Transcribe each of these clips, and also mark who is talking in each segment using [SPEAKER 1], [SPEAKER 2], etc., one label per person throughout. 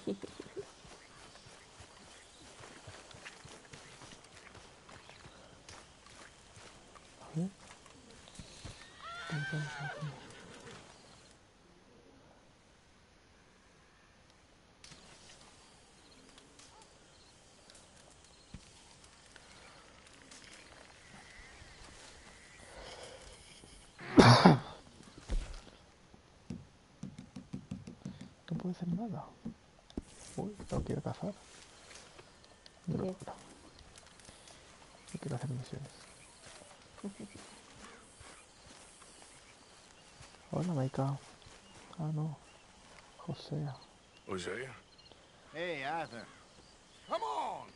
[SPEAKER 1] ver. No puedo hacer nada. Uy, no quiero cazar. No, no quiero hacer misiones. Hola, Maika. Ah, no. Josea.
[SPEAKER 2] Hosea?
[SPEAKER 3] Hey, Arthur.
[SPEAKER 2] Come on!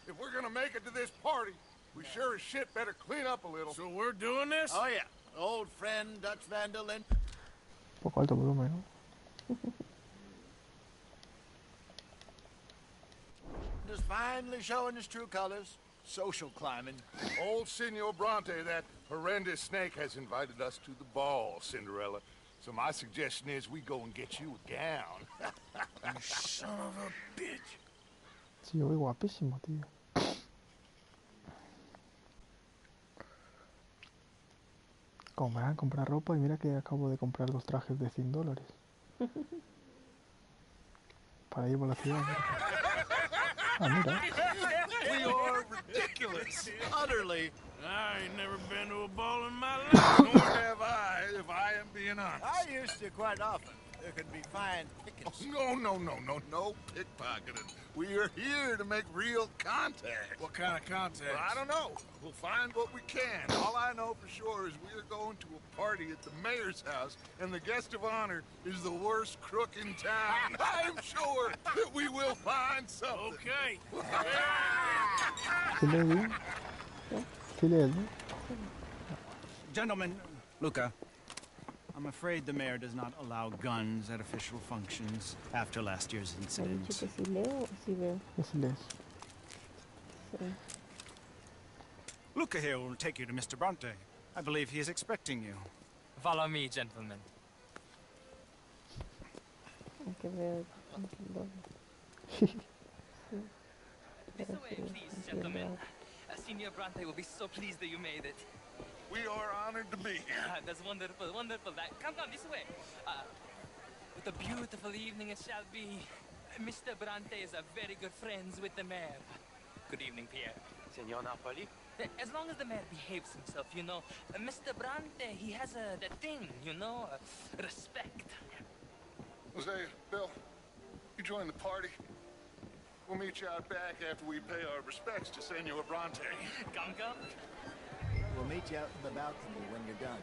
[SPEAKER 2] If we're gonna make it to this party, we sure as shit better clean up a little. So we're doing this?
[SPEAKER 3] Oh, yeah. Old friend, Dutch Vandal, and...
[SPEAKER 1] Un poco alto volumen, ¿no?
[SPEAKER 3] is finally showing his true colors. Social climbing.
[SPEAKER 2] Old Senor Bronte, that horrendous snake, has invited us to the ball, Cinderella. So my suggestion is we go and get you a gown. You son of a bitch.
[SPEAKER 1] Sí, yo voy guapísimo, tío. Como me van a comprar ropa y mira que acabo de comprar 2 trajes de $100. Para ir por la ciudad. Ah, mira.
[SPEAKER 2] We are ridiculous.
[SPEAKER 3] Utterly.
[SPEAKER 2] I ain't never been to a ball in my life. Nor have I, if I am being honest.
[SPEAKER 3] I used to quite often. There could be fine pickings.
[SPEAKER 2] Oh, no pickpocketing. We are here to make real contact. What kind of contact? Well, I don't know. We'll find what we can. All I know for sure is we are going to a party at the mayor's house, and the guest of honor is the worst crook in town. I'm sure that we will find something. Okay.
[SPEAKER 4] Gentlemen, Luca, I'm afraid the mayor does not allow guns at official functions after last year's incident. Luca here will take you to Mr. Bronte. I believe he is expecting you.
[SPEAKER 5] Follow me, gentlemen. This way, please, gentlemen. Senior Bronte will be so pleased that you made it.
[SPEAKER 2] We are honored to be here.
[SPEAKER 5] That's wonderful, wonderful. Come this way. What a beautiful evening it shall be. Mr. Bronte is a very good friends with the mayor. Good evening, Pierre.
[SPEAKER 6] Senor Napoli?
[SPEAKER 5] As long as the mayor behaves himself, you know. Mr. Bronte, he has that thing, you know, respect.
[SPEAKER 2] Jose, Bill, you join the party. We'll meet you out back after we pay our respects to Senor Bronte.
[SPEAKER 5] Come.
[SPEAKER 3] We'll meet you out in the balcony when you're done.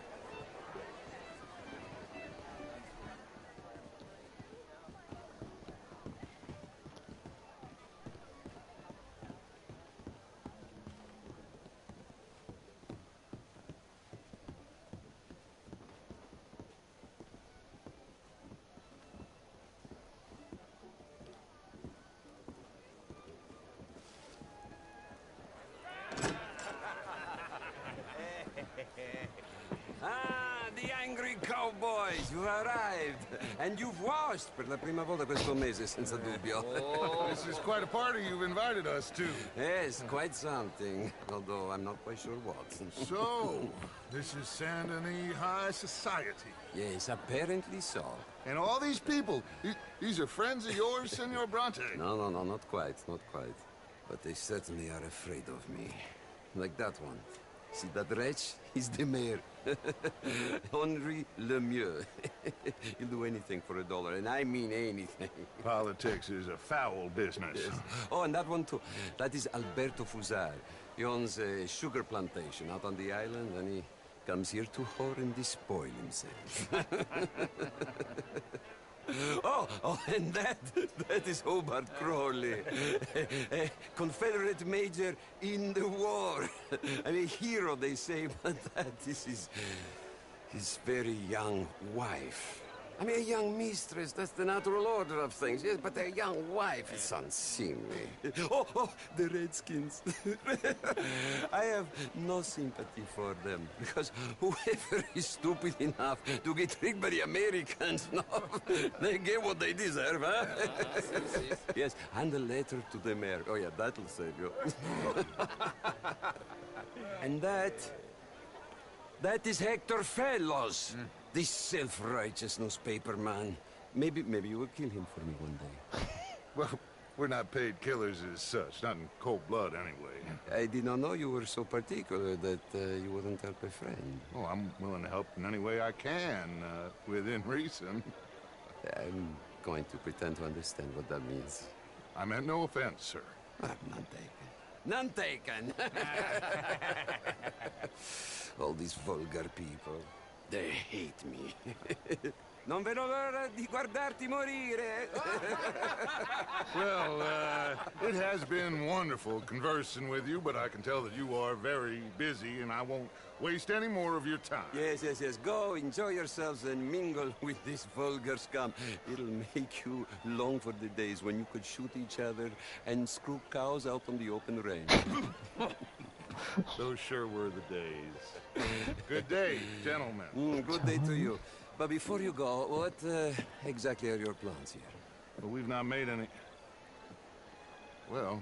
[SPEAKER 6] The angry cowboys, you've arrived. And you've washed per la prima volta questo mese, senza dubbio.
[SPEAKER 2] Oh, this is quite a party you've invited us to.
[SPEAKER 6] Yes, quite something. Although I'm not quite sure what.
[SPEAKER 2] So, this is Saint Denis High Society.
[SPEAKER 6] Yes, apparently so.
[SPEAKER 2] And all these people, these are friends of yours, Senor Bronte?
[SPEAKER 6] No, not quite. But they certainly are afraid of me. Like that one. See that wretch? He's the mayor. Henri Lemieux. He'll do anything for $1, and I mean anything.
[SPEAKER 2] Politics is a foul business.
[SPEAKER 6] Yes. Oh, and that one too. That is Alberto Fusar. He owns a sugar plantation out on the island, and he comes here to whore and despoil himself. Oh, and that is Hobart Crawley, a Confederate major in the war. I mean, hero, they say, but that is his very young wife. I mean, a young mistress, that's the natural order of things, yes, but a young wife is unseemly. Oh, the Redskins. I have no sympathy for them, because whoever is stupid enough to get tricked by the Americans, no, they get what they deserve, huh? Yes, and a letter to the mayor. Oh, yeah, that'll save you. And that is Hector Fellows. This self-righteous newspaper man. Maybe you will kill him for me one day.
[SPEAKER 2] Well, we're not paid killers as such, not in cold blood anyway.
[SPEAKER 6] I did not know you were so particular that you wouldn't help a friend.
[SPEAKER 2] Oh, I'm willing to help in any way I can, within reason.
[SPEAKER 6] I'm going to pretend to understand what that means.
[SPEAKER 2] I meant no offense, sir.
[SPEAKER 6] None taken. None taken! All these vulgar people. They hate me. Non vedo l'ora di guardarti morire.
[SPEAKER 2] Well, it has been wonderful conversing with you, but I can tell that you are very busy, and I won't waste any more of your time.
[SPEAKER 6] Yes. Go, enjoy yourselves, and mingle with this vulgar scum. It'll make you long for the days when you could shoot each other and screw cows out on the open range.
[SPEAKER 2] Those sure were the days. Good day, gentlemen.
[SPEAKER 6] Good day to you. But before you go, what exactly are your plans here?
[SPEAKER 2] Well, we've not made any... Well,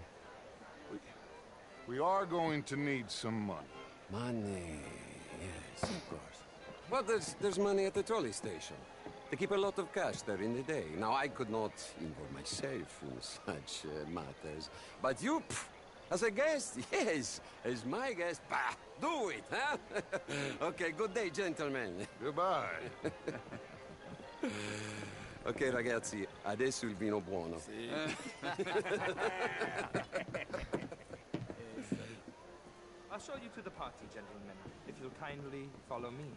[SPEAKER 2] we are going to need some money.
[SPEAKER 6] Money, yes, of course. Well, there's money at the trolley station. They keep a lot of cash there in the day. Now, I could not involve myself in such matters. But you, as a guest, yes, as my guest, bah, do it, huh? Okay, good day, gentlemen.
[SPEAKER 2] Goodbye.
[SPEAKER 6] Ok, ragazzi, adesso il vino buono.
[SPEAKER 5] I'll show you to the party, gentlemen, if you'll kindly follow me.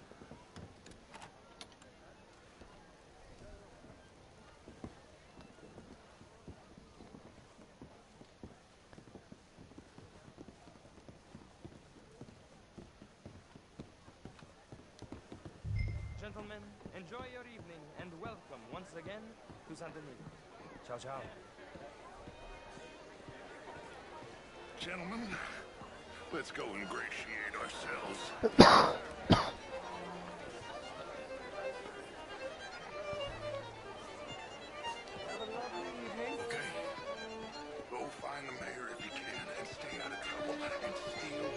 [SPEAKER 5] Gentlemen, enjoy your evening and welcome once again to Santa Miguel. Ciao, ciao.
[SPEAKER 2] Gentlemen, let's go ingratiate ourselves. Okay. Go find the mayor if you can and stay out of trouble and steal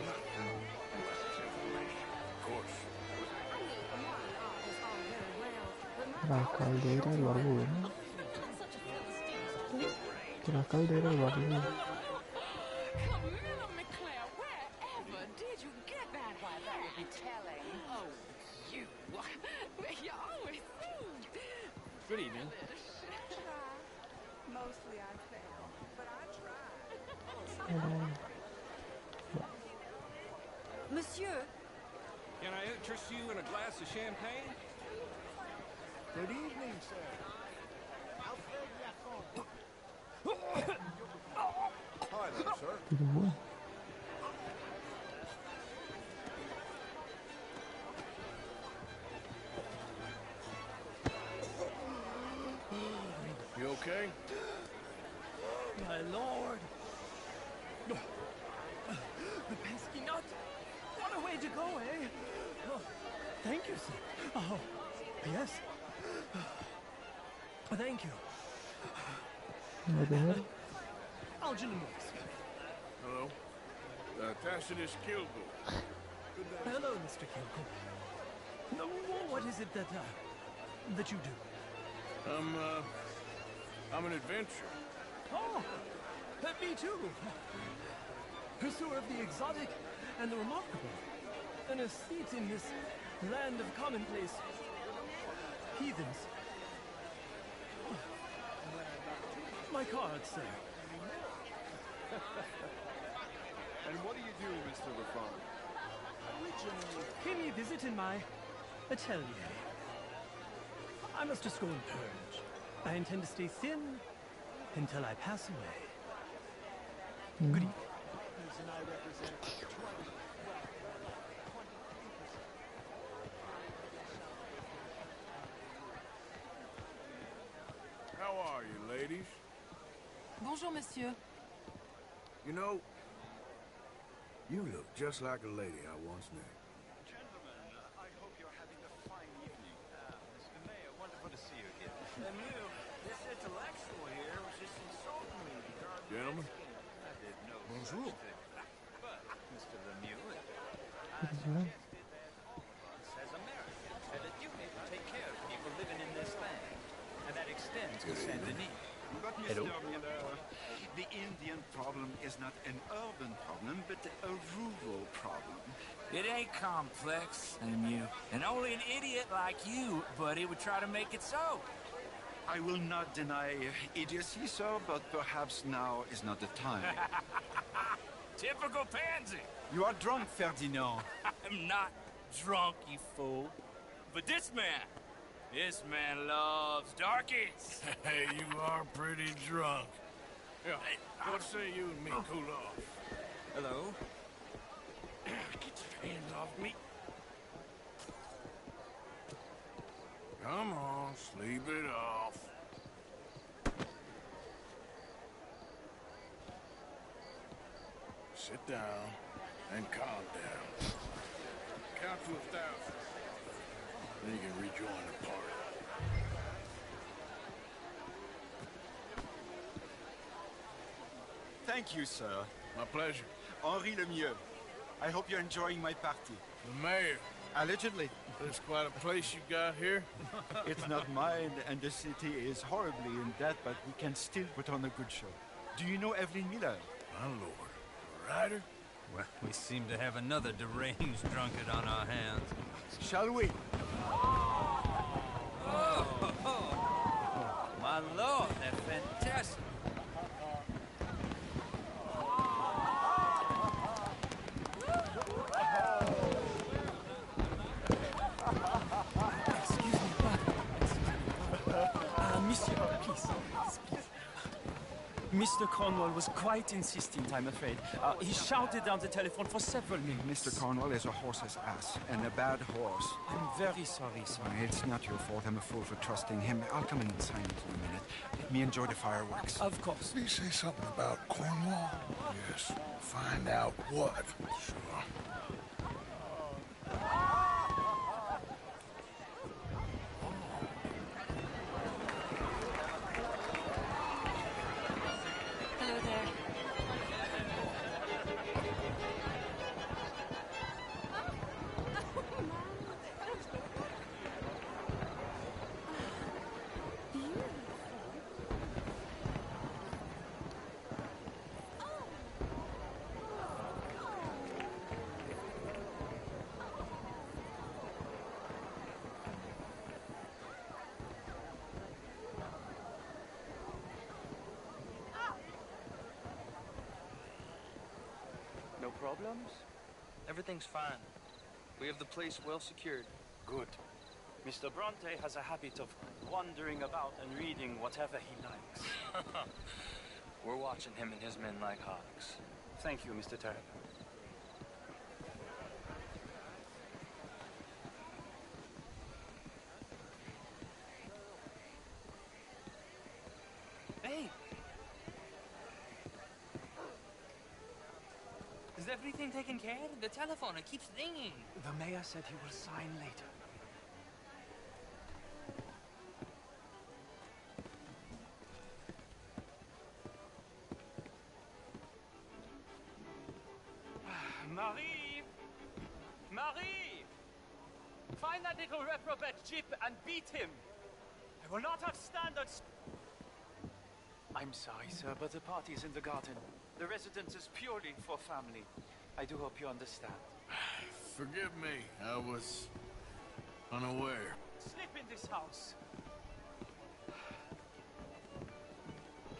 [SPEAKER 2] nothing unless it's information. Of course.
[SPEAKER 1] La caldera del barbudo. Que la caldera del barbudo.
[SPEAKER 7] Camilla McClare, wherever did you get that? Why, that would be telling. Oh, you. You're always
[SPEAKER 4] Good evening.
[SPEAKER 7] Mostly I fail, but I try.
[SPEAKER 8] Monsieur,
[SPEAKER 9] Can I interest you in a glass of champagne?
[SPEAKER 3] Good evening, sir.
[SPEAKER 2] Hi there, sir.
[SPEAKER 1] Pero bueno.
[SPEAKER 2] You okay?
[SPEAKER 5] My lord! The pesky nut! What a way to go, eh? Oh, thank you, sir. Oh, yes. Thank you. Algernon Morris.
[SPEAKER 2] Hello. Tacitus Kilgore.
[SPEAKER 5] Hello, Mr. Kilgore. No, what is it that you do?
[SPEAKER 2] I'm an adventurer.
[SPEAKER 5] Oh, me too. Pursuer of the exotic and the remarkable. An aesthete in this land of commonplace heathens. My card, sir.
[SPEAKER 2] And what do you do, Mr. LaFont?
[SPEAKER 5] Pay me a visit in my atelier. I must just go and purge. I intend to stay thin until I pass away. Good evening.
[SPEAKER 2] How are you, ladies?
[SPEAKER 7] Bonjour, monsieur.
[SPEAKER 2] You know, you look just like a lady I once knew.
[SPEAKER 3] Gentlemen, I hope you're having a fine evening. Mr. Mayor, wonderful to see you again.
[SPEAKER 8] Lemieux, this intellectual here was just insulting me regarding
[SPEAKER 2] Gentlemen.
[SPEAKER 3] I did no
[SPEAKER 2] Bonjour.
[SPEAKER 3] such thing. But, Mr. Lemieux,
[SPEAKER 1] Yeah.
[SPEAKER 3] I suggested that all of us as Americans had a duty to take care of people living in this land. And that extends to Saint Denis.
[SPEAKER 8] But Mr. Miller, the Indian problem is not an urban problem, but a rural problem.
[SPEAKER 10] It ain't complex, Lemieux. And only an idiot like you, buddy, would try to make it so.
[SPEAKER 8] I will not deny idiocy, sir, but perhaps now is not the time.
[SPEAKER 10] Typical pansy.
[SPEAKER 8] You are drunk, Ferdinand.
[SPEAKER 10] I'm not drunk, you fool. But this man loves darkies.
[SPEAKER 2] Hey, you are pretty drunk. Yeah, what say you and me cool off?
[SPEAKER 4] Hello?
[SPEAKER 2] Get your hands off me. Come on, sleep it off. Sit down and calm down. Count to 1,000. Then you can rejoin the party.
[SPEAKER 8] Thank you, sir.
[SPEAKER 2] My pleasure.
[SPEAKER 8] Henri Lemieux. I hope you're enjoying my party.
[SPEAKER 2] The mayor.
[SPEAKER 8] Allegedly.
[SPEAKER 2] There's quite a place you got here.
[SPEAKER 8] It's not mine, and the city is horribly in debt, but we can still put on a good show. Do you know Evelyn Miller?
[SPEAKER 2] My lord. A rider?
[SPEAKER 9] Well, we seem to have another deranged drunkard on our hands.
[SPEAKER 8] Shall we?
[SPEAKER 10] My lord, they're fantastic.
[SPEAKER 5] Monsieur, please. Mr. Cornwall was quite insistent, I'm afraid. He shouted down the telephone for several minutes.
[SPEAKER 8] Mr. Cornwall is a horse's ass, and a bad horse.
[SPEAKER 5] I'm very sorry, sir.
[SPEAKER 8] It's not your fault. I'm a fool for trusting him. I'll come in silence in a minute. Let me enjoy the fireworks.
[SPEAKER 5] Of course.
[SPEAKER 2] Did he say something about Cornwall? Yes. Find out what. Sure.
[SPEAKER 7] Hello there.
[SPEAKER 11] No problems? Everything's fine. We have the place well secured.
[SPEAKER 5] Good. Mr. Bronte has a habit of wandering about and reading whatever he likes.
[SPEAKER 11] We're watching him and his men like hawks.
[SPEAKER 5] Thank you, Mr. Terry.
[SPEAKER 11] Hey! Is everything taken care of? The telephone, it keeps ringing.
[SPEAKER 5] The mayor said he will sign later. Marie! Marie! Find that little reprobate Jip and beat him! I will not have standards! I'm sorry, sir, but the party is in the garden. The residence is purely for family. I do hope you understand.
[SPEAKER 2] Forgive me. I was unaware.
[SPEAKER 5] Sleep in this house.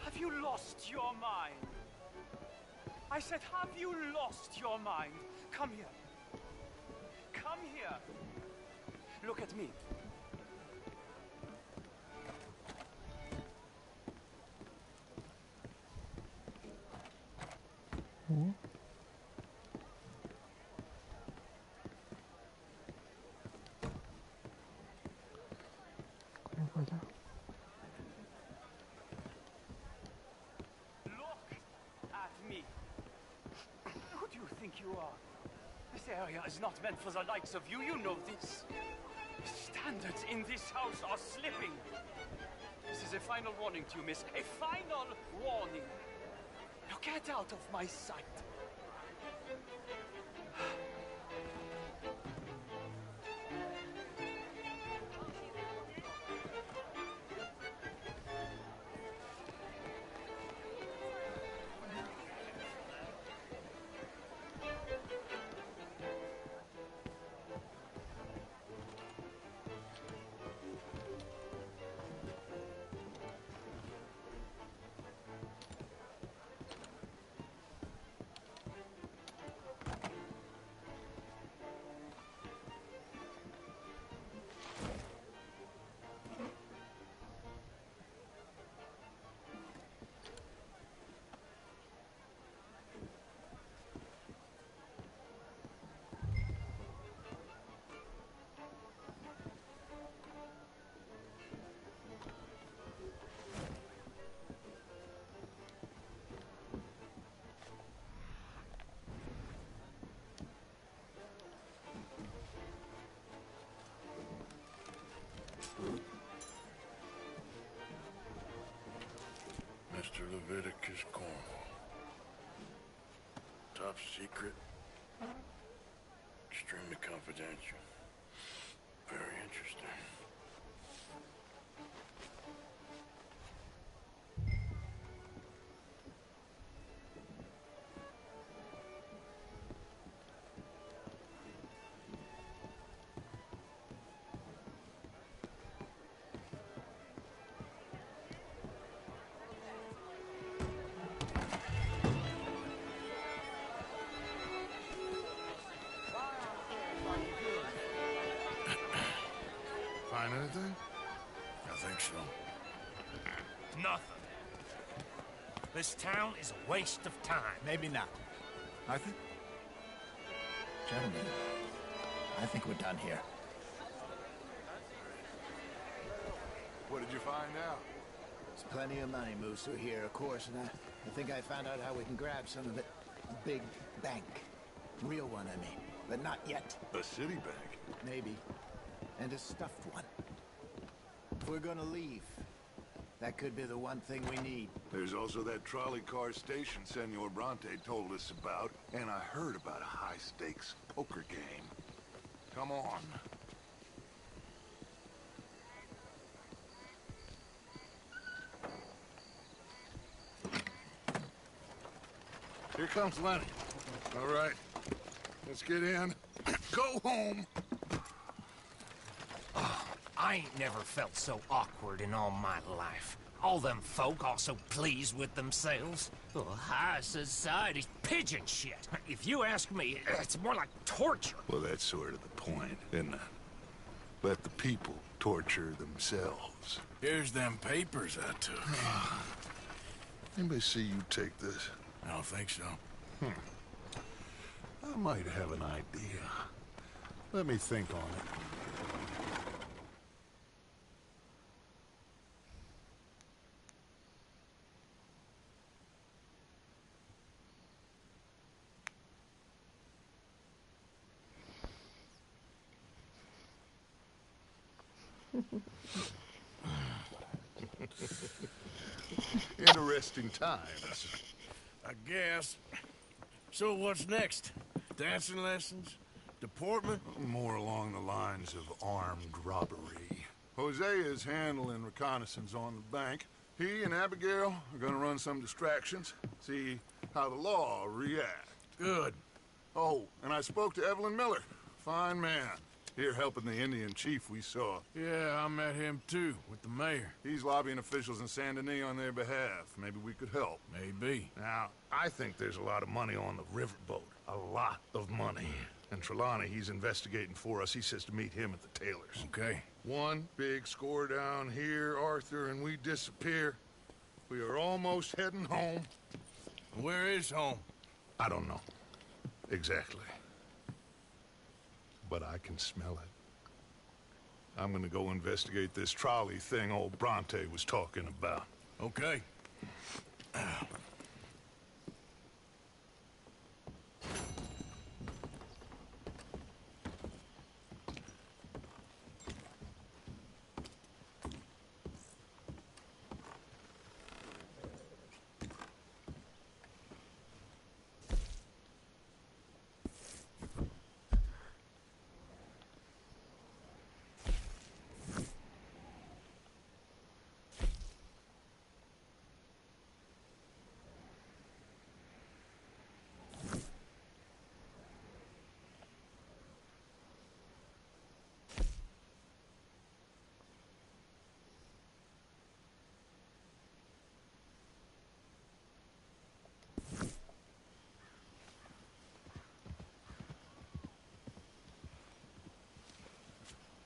[SPEAKER 5] Have you lost your mind? I said, have you lost your mind? Come here. Come here. Look at me.
[SPEAKER 1] ¿Cómo fue allá?
[SPEAKER 3] area is not meant for the likes of you, you know this. Standards in this house are slipping. This is a final warning to you, miss. A final warning. Now get out of my sight.
[SPEAKER 2] Mr. Leviticus Cornwall. Top secret. Extremely confidential. Very interesting. Find anything? I think so.
[SPEAKER 10] Nothing. This town is a waste of time.
[SPEAKER 12] Maybe not.
[SPEAKER 2] Arthur?
[SPEAKER 12] Gentlemen, I think we're done here.
[SPEAKER 2] What did you find out?
[SPEAKER 12] There's plenty of money moves through here, of course, and I think I found out how we can grab some of it. A big bank. Real one, I mean. But not yet.
[SPEAKER 2] A city bank?
[SPEAKER 12] Maybe. And a stuffed one. If we're gonna leave, that could be the one thing we need.
[SPEAKER 2] There's also that trolley car station Senor Bronte told us about, and I heard about a high-stakes poker game. Come on. Here comes Lenny. All right, let's get in. Go home.
[SPEAKER 10] I ain't never felt so awkward in all my life. All them folk all so pleased with themselves. Oh, high society's pigeon shit. If you ask me, it's more like torture.
[SPEAKER 2] Well, that's sort of the point, isn't it? Let the people torture themselves. Here's them papers I took. Anybody see you take this? I don't think so. I might have an idea. Let me think on it. Interesting times.
[SPEAKER 13] I guess. So what's next? Dancing lessons? Deportment?
[SPEAKER 2] More along the lines of armed robbery. Hosea is handling reconnaissance on the bank. He and Abigail are gonna run some distractions, see how the law reacts.
[SPEAKER 13] Good.
[SPEAKER 2] Oh, and I spoke to Evelyn Miller. Fine man. Here helping the Indian chief we saw.
[SPEAKER 13] Yeah, I met him too, with the mayor.
[SPEAKER 2] He's lobbying officials in Saint Denis on their behalf. Maybe we could help.
[SPEAKER 13] Maybe.
[SPEAKER 2] Now, I think there's a lot of money on the riverboat. A lot of money. And Trelawney, he's investigating for us. He says to meet him at the Taylor's.
[SPEAKER 13] Okay.
[SPEAKER 2] One big score down here, Arthur, and we disappear. We are almost heading home.
[SPEAKER 13] Where is home?
[SPEAKER 2] I don't know. Exactly. But I can smell it. I'm gonna go investigate this trolley thing old Bronte was talking about.
[SPEAKER 13] Okay.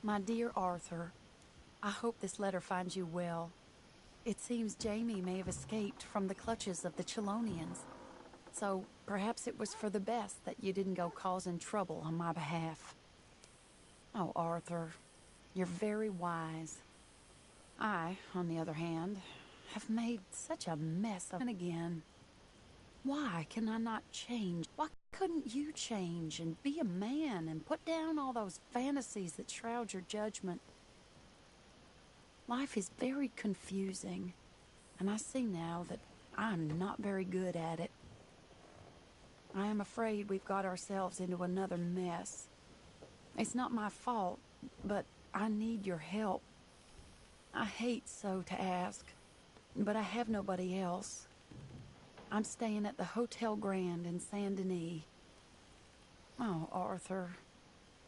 [SPEAKER 14] My dear Arthur, I hope this letter finds you well. It seems Jamie may have escaped from the clutches of the Chelonians. So perhaps it was for the best that you didn't go causing trouble on my behalf. Oh, Arthur, you're very wise. I, on the other hand, have made such a mess of it again. Why can I not change? Why couldn't you change and be a man and put down all those fantasies that shroud your judgment? Life is very confusing, and I see now that I'm not very good at it. I am afraid we've got ourselves into another mess. It's not my fault, but I need your help. I hate so to ask, but I have nobody else. I'm staying at the Hotel Grand in Saint Denis. Oh, Arthur,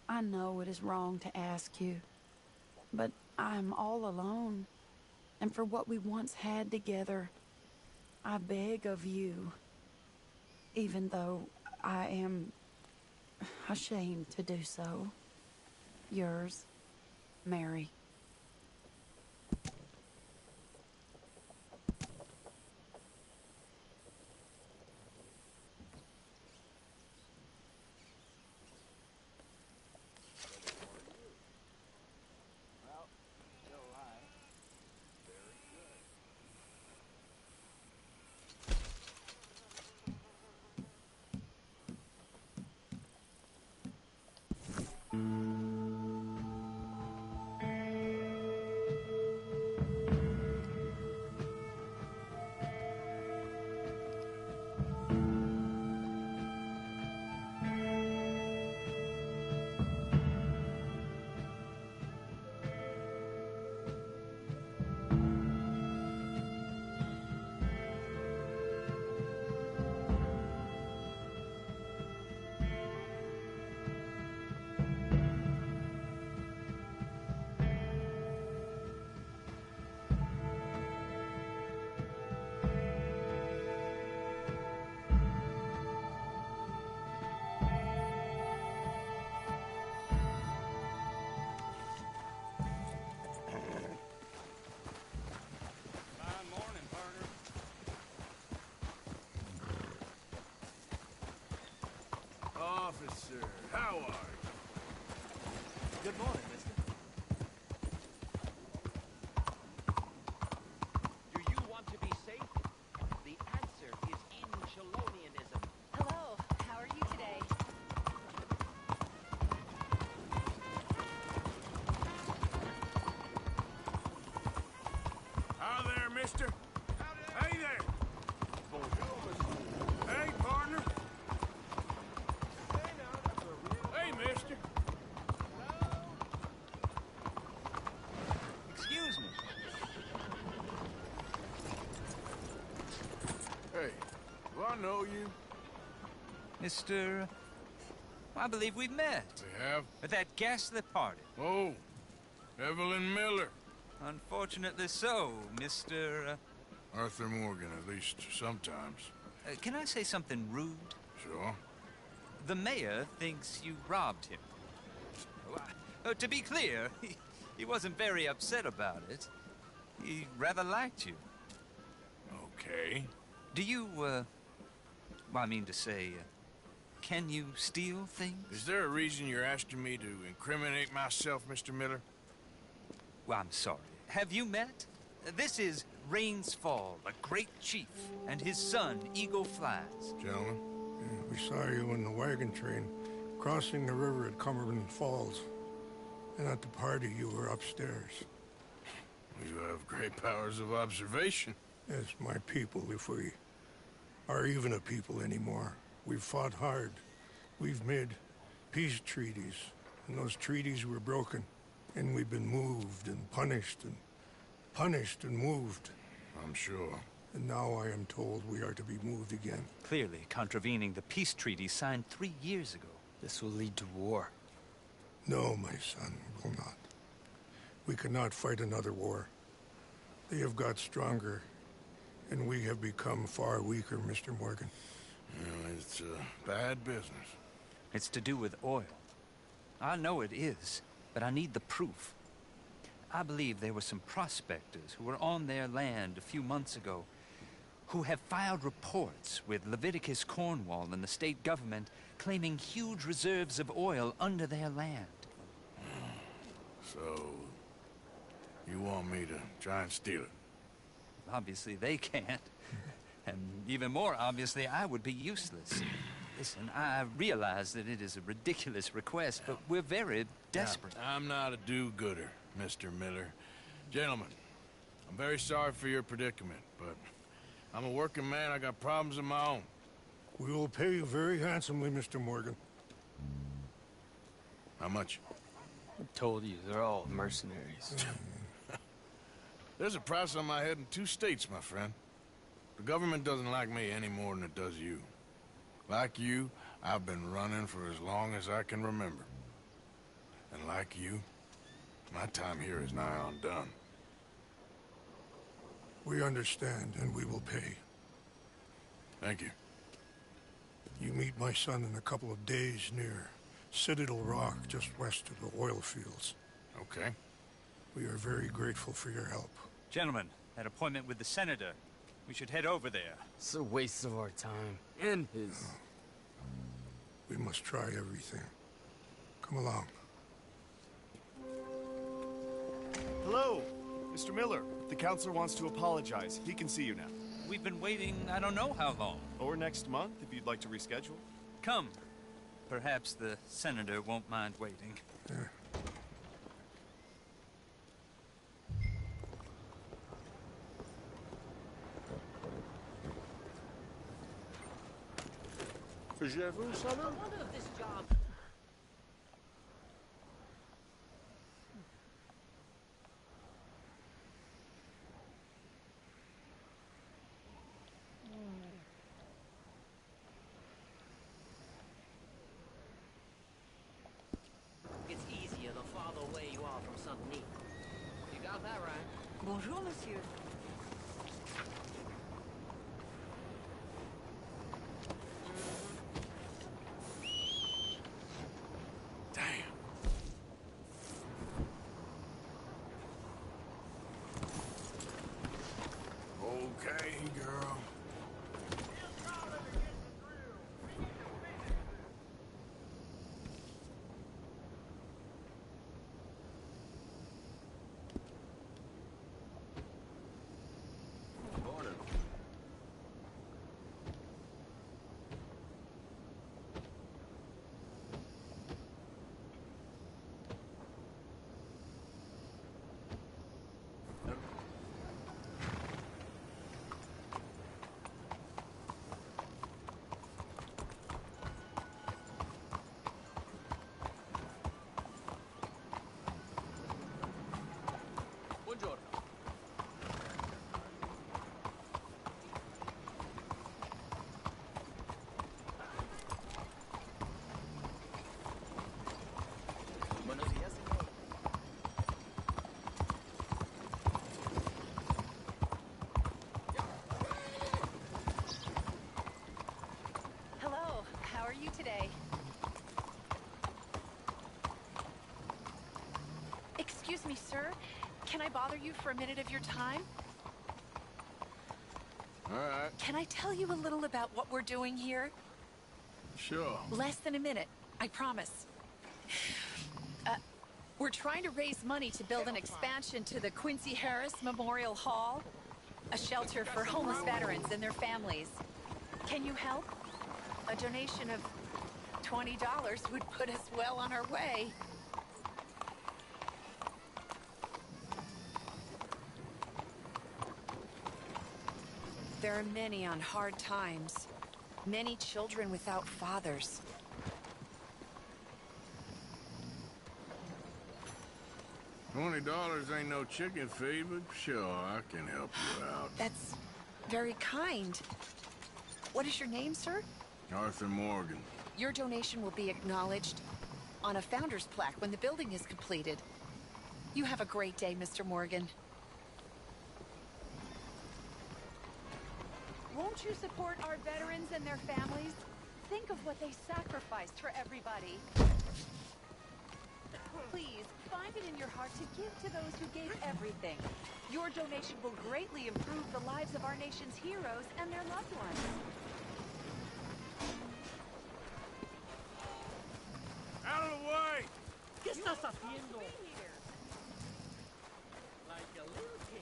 [SPEAKER 14] I know it is wrong to ask you, but I'm all alone, and for what we once had together, I beg of you, even though I am ashamed to do so. Yours, Mary.
[SPEAKER 13] Officer, how are you?
[SPEAKER 11] Good morning, mister.
[SPEAKER 15] Do you want to be safe? The answer is in Chelonianism.
[SPEAKER 7] Hello, how are you today?
[SPEAKER 13] Hi there, mister. Hey there. Hey, partner. Hey, mister.
[SPEAKER 11] Excuse me.
[SPEAKER 13] Hey, do I know you?
[SPEAKER 16] Mr. I believe we've met.
[SPEAKER 13] We have?
[SPEAKER 16] At that ghastly party.
[SPEAKER 13] Oh, Evelyn Miller.
[SPEAKER 16] Unfortunately so, Mr.
[SPEAKER 13] Arthur Morgan, at least sometimes.
[SPEAKER 16] Can I say something rude?
[SPEAKER 13] Sure.
[SPEAKER 16] The mayor thinks you robbed him. To be clear, he wasn't very upset about it. He rather liked you.
[SPEAKER 13] Okay.
[SPEAKER 16] Do you, well, I mean to say, can you steal things?
[SPEAKER 13] Is there a reason you're asking me to incriminate myself, Mr. Miller?
[SPEAKER 16] Well, I'm sorry. Have you met? This is Rains Fall, a great chief, and his son, Eagle Flies.
[SPEAKER 13] Gentlemen?
[SPEAKER 17] Yeah, we saw you in the wagon train, crossing the river at Cumberland Falls. And at the party, you were upstairs.
[SPEAKER 13] You have great powers of observation.
[SPEAKER 17] Yes, my people, if we are even a people anymore. We've fought hard. We've made peace treaties, and those treaties were broken. And we've been moved and punished and moved.
[SPEAKER 13] I'm sure.
[SPEAKER 17] And now I am told we are to be moved again.
[SPEAKER 16] Clearly contravening the peace treaty signed 3 years ago.
[SPEAKER 5] This will lead to war.
[SPEAKER 17] No, my son, it will not. We cannot fight another war. They have got stronger, and we have become far weaker, Mr. Morgan.
[SPEAKER 13] Well, it's bad business.
[SPEAKER 16] It's to do with oil. I know it is. but I need the proof. I believe there were some prospectors who were on their land a few months ago who have filed reports with Leviticus Cornwall and the state government claiming huge reserves of oil under their land.
[SPEAKER 13] So, you want me to try and steal it?
[SPEAKER 16] Obviously they can't. And even more obviously, I would be useless. Listen, I realize that it is a ridiculous request, but we're very desperate.
[SPEAKER 13] Now, I'm not a do-gooder, Mr. Miller. Gentlemen, I'm very sorry for your predicament, but I'm a working man. I got problems of my own.
[SPEAKER 17] We will pay you very handsomely, Mr. Morgan.
[SPEAKER 13] How much?
[SPEAKER 11] I told you, they're all mercenaries.
[SPEAKER 13] There's a price on my head in 2 states, my friend. The government doesn't like me any more than it does you. Like you, I've been running for as long as I can remember. And like you, my time here is nigh undone.
[SPEAKER 17] We understand, and we will pay.
[SPEAKER 13] Thank you.
[SPEAKER 17] You meet my son in a couple of days near Citadel Rock, just west of the oil fields.
[SPEAKER 13] Okay.
[SPEAKER 17] We are very grateful for your help.
[SPEAKER 4] Gentlemen, that appointment with the senator. We should head over there.
[SPEAKER 11] It's a waste of our time. And his.
[SPEAKER 17] We must try everything. Come along.
[SPEAKER 18] Hello, Mr. Miller. The counselor wants to apologize. He can see you now.
[SPEAKER 4] We've been waiting I don't know how long.
[SPEAKER 18] Or next month, if you'd like to reschedule.
[SPEAKER 4] Come. Perhaps the senator won't mind waiting.
[SPEAKER 15] I wonder if this job... It's easier the farther away you are from something neat. You got that right.
[SPEAKER 14] Bonjour, monsieur.
[SPEAKER 13] Okay, girl.
[SPEAKER 6] Morning.
[SPEAKER 15] Buongiorno. Buenos días, señor.
[SPEAKER 19] Hello, how are you today? Excuse me, sir. Can I bother you for a minute of your time?
[SPEAKER 13] All right.
[SPEAKER 19] Can I tell you a little about what we're doing here?
[SPEAKER 13] Sure.
[SPEAKER 19] Less than a minute, I promise. We're trying to raise money to build an expansion to the Quincy Harris Memorial Hall, a shelter for homeless veterans and their families. Can you help? A donation of $20 would put us well on our way. There are many on hard times. Many children without fathers.
[SPEAKER 13] $20 ain't no chicken feed, but sure, I can help you out.
[SPEAKER 19] That's very kind. What is your name, sir?
[SPEAKER 13] Arthur Morgan.
[SPEAKER 19] Your donation will be acknowledged on a founder's plaque when the building is completed. You have a great day, Mr. Morgan. Won't you support our veterans and their families? Think of what they sacrificed for everybody. Please, find it in your heart to give to those who gave everything. Your donation will greatly improve the lives of our nation's heroes and their loved ones.
[SPEAKER 13] Out of the way!
[SPEAKER 5] ¿Qué estás haciendo? Like a little kid.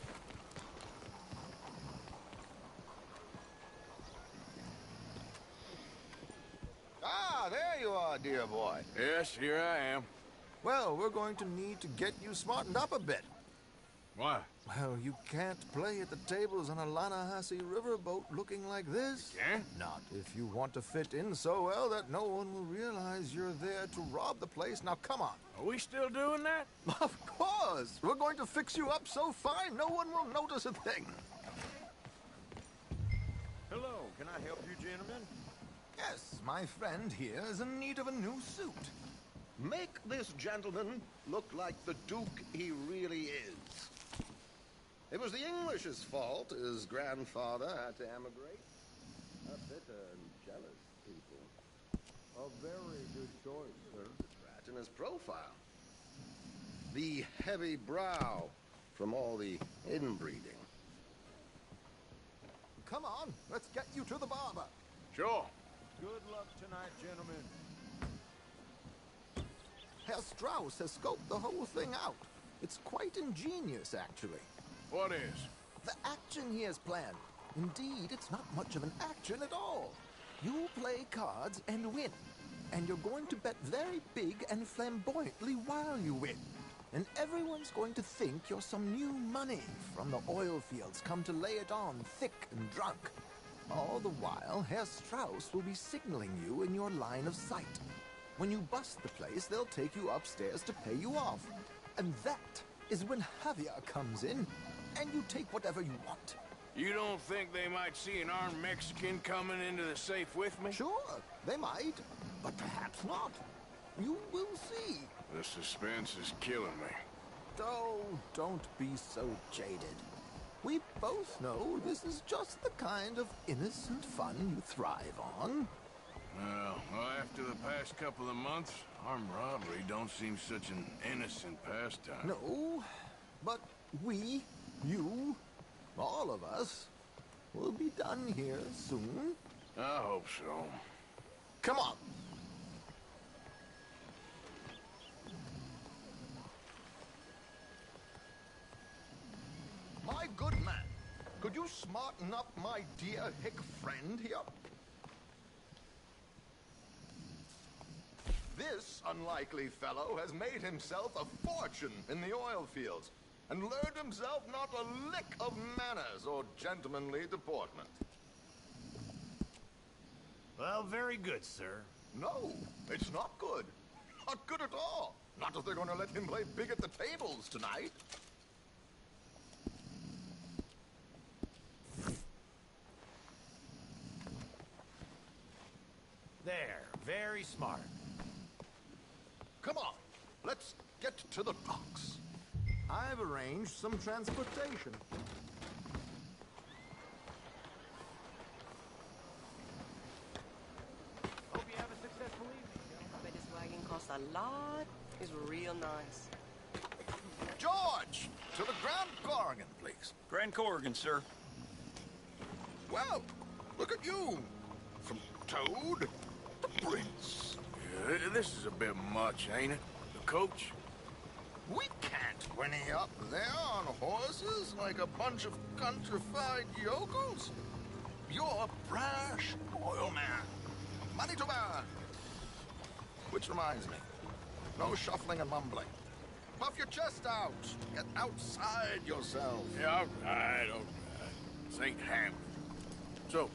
[SPEAKER 2] Ah, there you are, dear boy.
[SPEAKER 13] Yes, here I am.
[SPEAKER 2] Well, we're going to need to get you smartened up a bit.
[SPEAKER 13] Why?
[SPEAKER 2] Well, you can't play at the tables on a Lanahasi riverboat looking like this.
[SPEAKER 13] Can't?
[SPEAKER 2] Not if you want to fit in so well that no one will realize you're there to rob the place. Now, come on.
[SPEAKER 13] Are we still doing that?
[SPEAKER 2] Of course. We're going to fix you up so fine no one will notice a thing.
[SPEAKER 20] Hello, can I help you, gentlemen?
[SPEAKER 2] Yes, my friend here is in need of a new suit.
[SPEAKER 20] Make this gentleman look like the Duke he really is. It was the English's fault his grandfather had to emigrate. A bitter and jealous people. A very good choice, sir. The rat in his profile. The heavy brow from all the inbreeding.
[SPEAKER 2] Come on, let's get you to the barber.
[SPEAKER 13] Sure.
[SPEAKER 20] Good luck tonight, gentlemen.
[SPEAKER 2] Herr Strauss has scoped the whole thing out. It's quite ingenious, actually.
[SPEAKER 13] What is?
[SPEAKER 2] The action he has planned. Indeed, it's not much of an action at all. You play cards and win. And you're going to bet very big and flamboyantly while you win. And everyone's going to think you're some new money from the oil fields come to lay it on thick and drunk. All the while, Herr Strauss will be signaling you in your line of sight. When you bust the place, they'll take you upstairs to pay you off. And that is when Javier comes in, and you take whatever you want.
[SPEAKER 13] You don't think they might see an armed Mexican coming into the safe with me?
[SPEAKER 2] Sure, they might, but perhaps not. You will see.
[SPEAKER 13] The suspense is killing me.
[SPEAKER 2] Oh, don't be so jaded. We both know this is just the kind of innocent fun you thrive on.
[SPEAKER 13] Well, after the past couple of months, armed robbery don't seem such an innocent pastime.
[SPEAKER 2] No, but we, you, all of us, will be done here soon.
[SPEAKER 13] I hope so.
[SPEAKER 2] Come on. My good man, could you smarten up my dear hick friend here? This unlikely fellow has made himself a fortune in the oil fields and learned himself not a lick of manners or gentlemanly deportment.
[SPEAKER 20] Well, very good, sir.
[SPEAKER 2] No, it's not good. Not good at all. Not if they're going to let him play big at the tables tonight.
[SPEAKER 20] There, very smart.
[SPEAKER 2] Come on, let's get to the docks. I've arranged some transportation.
[SPEAKER 11] Hope you have a successful evening. I bet this wagon costs a lot. It's real nice.
[SPEAKER 2] George, to the Grand Corrigan, please.
[SPEAKER 8] Grand Corrigan, sir.
[SPEAKER 2] Well, look at you. From Toad to Prince.
[SPEAKER 13] Yeah, this is a bit much, ain't it? The coach?
[SPEAKER 2] We can't whinny up there on horses like a bunch of countrified yokels. You're a brash oil man. Money to burn. Which reminds me, no shuffling and mumbling. Puff your chest out. Get outside yourself.
[SPEAKER 13] Yeah, all right. This ain't Ham. So,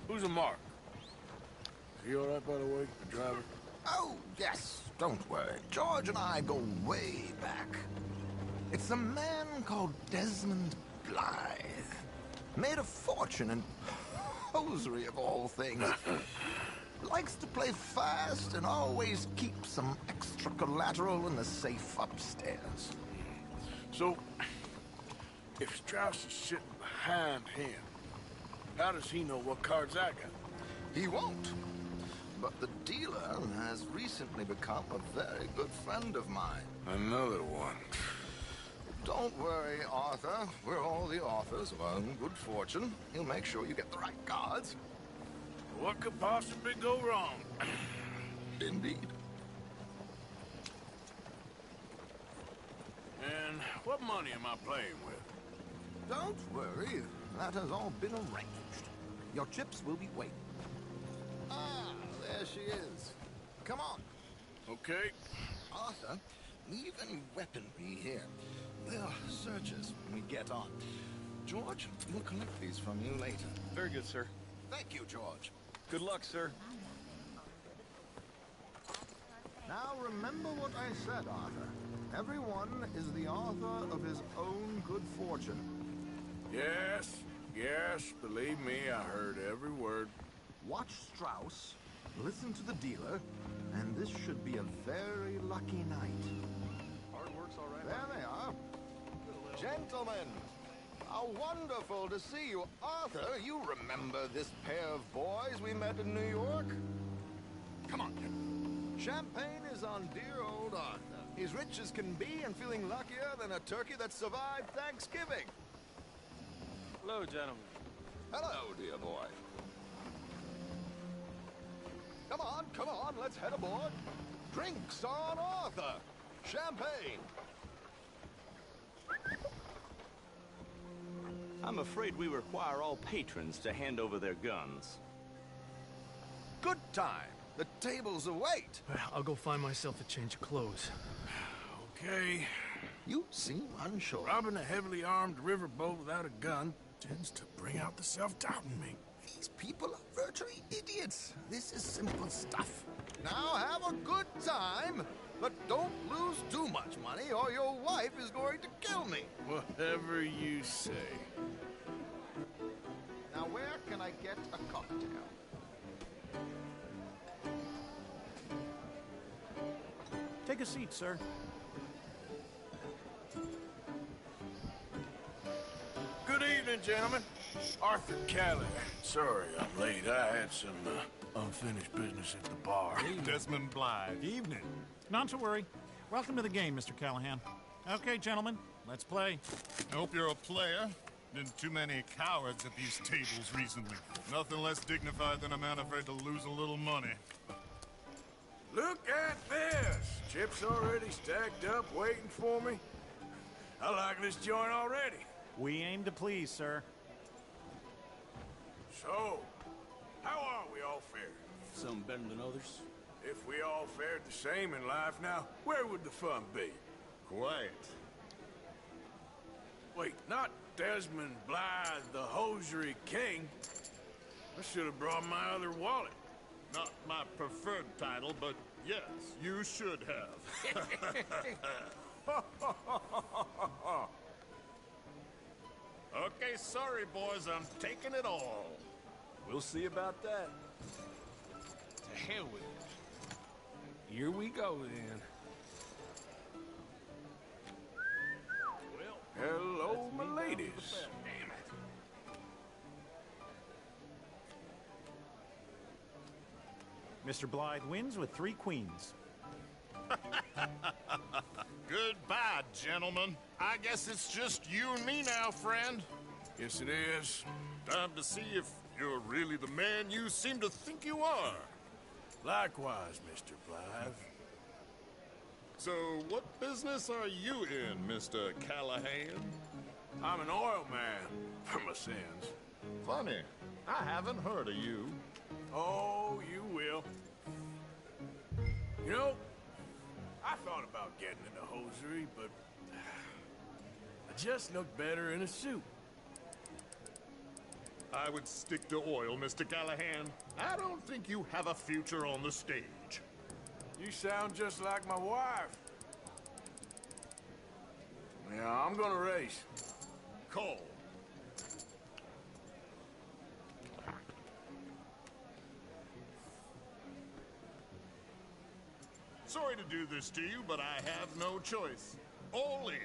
[SPEAKER 13] who's a mark? Is he all right, by the way, the driver?
[SPEAKER 2] Oh, yes. Don't worry. George and I go way back. It's a man called Desmond Blythe. Made a fortune in hosiery of all things. Likes to play fast and always keeps some extra collateral in the safe upstairs.
[SPEAKER 13] So, if Strauss is sitting behind him, how does he know what cards I got?
[SPEAKER 2] He won't.
[SPEAKER 20] but the dealer has recently become a very good friend of mine.
[SPEAKER 13] Another one.
[SPEAKER 20] Don't worry, Arthur. We're all the authors of our own good fortune. He'll make sure you get the right cards.
[SPEAKER 13] What could possibly go wrong?
[SPEAKER 20] Indeed.
[SPEAKER 13] And what money am I playing with?
[SPEAKER 20] Don't worry. That has all been arranged. Your chips will be waiting. Ah, there she is. Come on.
[SPEAKER 13] Okay.
[SPEAKER 20] Arthur, leave any weaponry here. They'll search us when we get on. George, we'll collect these from you later.
[SPEAKER 18] Very good, sir.
[SPEAKER 20] Thank you, George.
[SPEAKER 18] Good luck, sir.
[SPEAKER 20] Now remember what I said, Arthur. Everyone is the author of his own good fortune.
[SPEAKER 13] Yes, believe me, I heard every word.
[SPEAKER 20] Watch Strauss, listen to the dealer, and this should be a very lucky night.
[SPEAKER 18] Hard work's all right.
[SPEAKER 20] There they are. Gentlemen, how wonderful to see you. Arthur, you remember this pair of boys we met in New York? Come on. Champagne is on dear old Arthur. He's rich as can be and feeling luckier than a turkey that survived Thanksgiving.
[SPEAKER 18] Hello, gentlemen.
[SPEAKER 20] Hello, dear boy. Come on, let's head aboard. Drinks on Arthur. Champagne.
[SPEAKER 21] I'm afraid we require all patrons to hand over their guns.
[SPEAKER 20] Good time. The tables await.
[SPEAKER 5] I'll go find myself a change of clothes.
[SPEAKER 13] Okay.
[SPEAKER 20] You seem unsure.
[SPEAKER 13] Robbing a heavily armed riverboat without a gun tends to bring out the self-doubt in me.
[SPEAKER 20] These people are virtually idiots. This is simple stuff. Now have a good time, but don't lose too much money or your wife is going to kill me.
[SPEAKER 13] Whatever you say.
[SPEAKER 20] Now where can I get a cocktail?
[SPEAKER 18] Take a seat, sir.
[SPEAKER 13] Good evening, gentlemen. Arthur Callahan. Sorry I'm late. I had some unfinished business at the bar.
[SPEAKER 22] Desmond Blythe. Evening. Not to worry. Welcome to the game, Mr. Callahan. Okay, gentlemen, let's play. I hope you're a player. Been too many cowards at these tables recently. Nothing less dignified than a man afraid to lose a little money.
[SPEAKER 13] Look at this! Chips already stacked up, waiting for me. I like this joint already.
[SPEAKER 22] We aim to please, sir.
[SPEAKER 13] So, how are we all fared?
[SPEAKER 21] Some better than others.
[SPEAKER 13] If we all fared the same in life now, where would the fun be?
[SPEAKER 22] Quiet.
[SPEAKER 13] Wait, not Desmond Blythe, the hosiery king. I should have brought my other wallet.
[SPEAKER 22] Not my preferred title, but yes, you should have. Okay, sorry, boys, I'm taking it all.
[SPEAKER 21] We'll see about that.
[SPEAKER 9] To hell with it. Here we go, then.
[SPEAKER 13] Hello, my ladies.
[SPEAKER 9] Damn it.
[SPEAKER 22] Mr. Blythe wins with 3 queens. Goodbye, gentlemen. I guess it's just you and me now, friend.
[SPEAKER 13] Yes, it is.
[SPEAKER 22] Time to see if you're really the man you seem to think you are.
[SPEAKER 13] Likewise, Mr. Blythe.
[SPEAKER 22] So, what business are you in, Mr. Callahan?
[SPEAKER 13] I'm an oil man, for my sins.
[SPEAKER 22] Funny. I haven't heard of you.
[SPEAKER 13] Oh, you will. You know, I thought about getting into hosiery, but I just look better in a suit.
[SPEAKER 22] I would stick to oil, Mr. Callahan. I don't think you have a future on the stage.
[SPEAKER 13] You sound just like my wife. Yeah, I'm gonna race.
[SPEAKER 22] Call. Sorry to do this to you, but I have no choice. All in.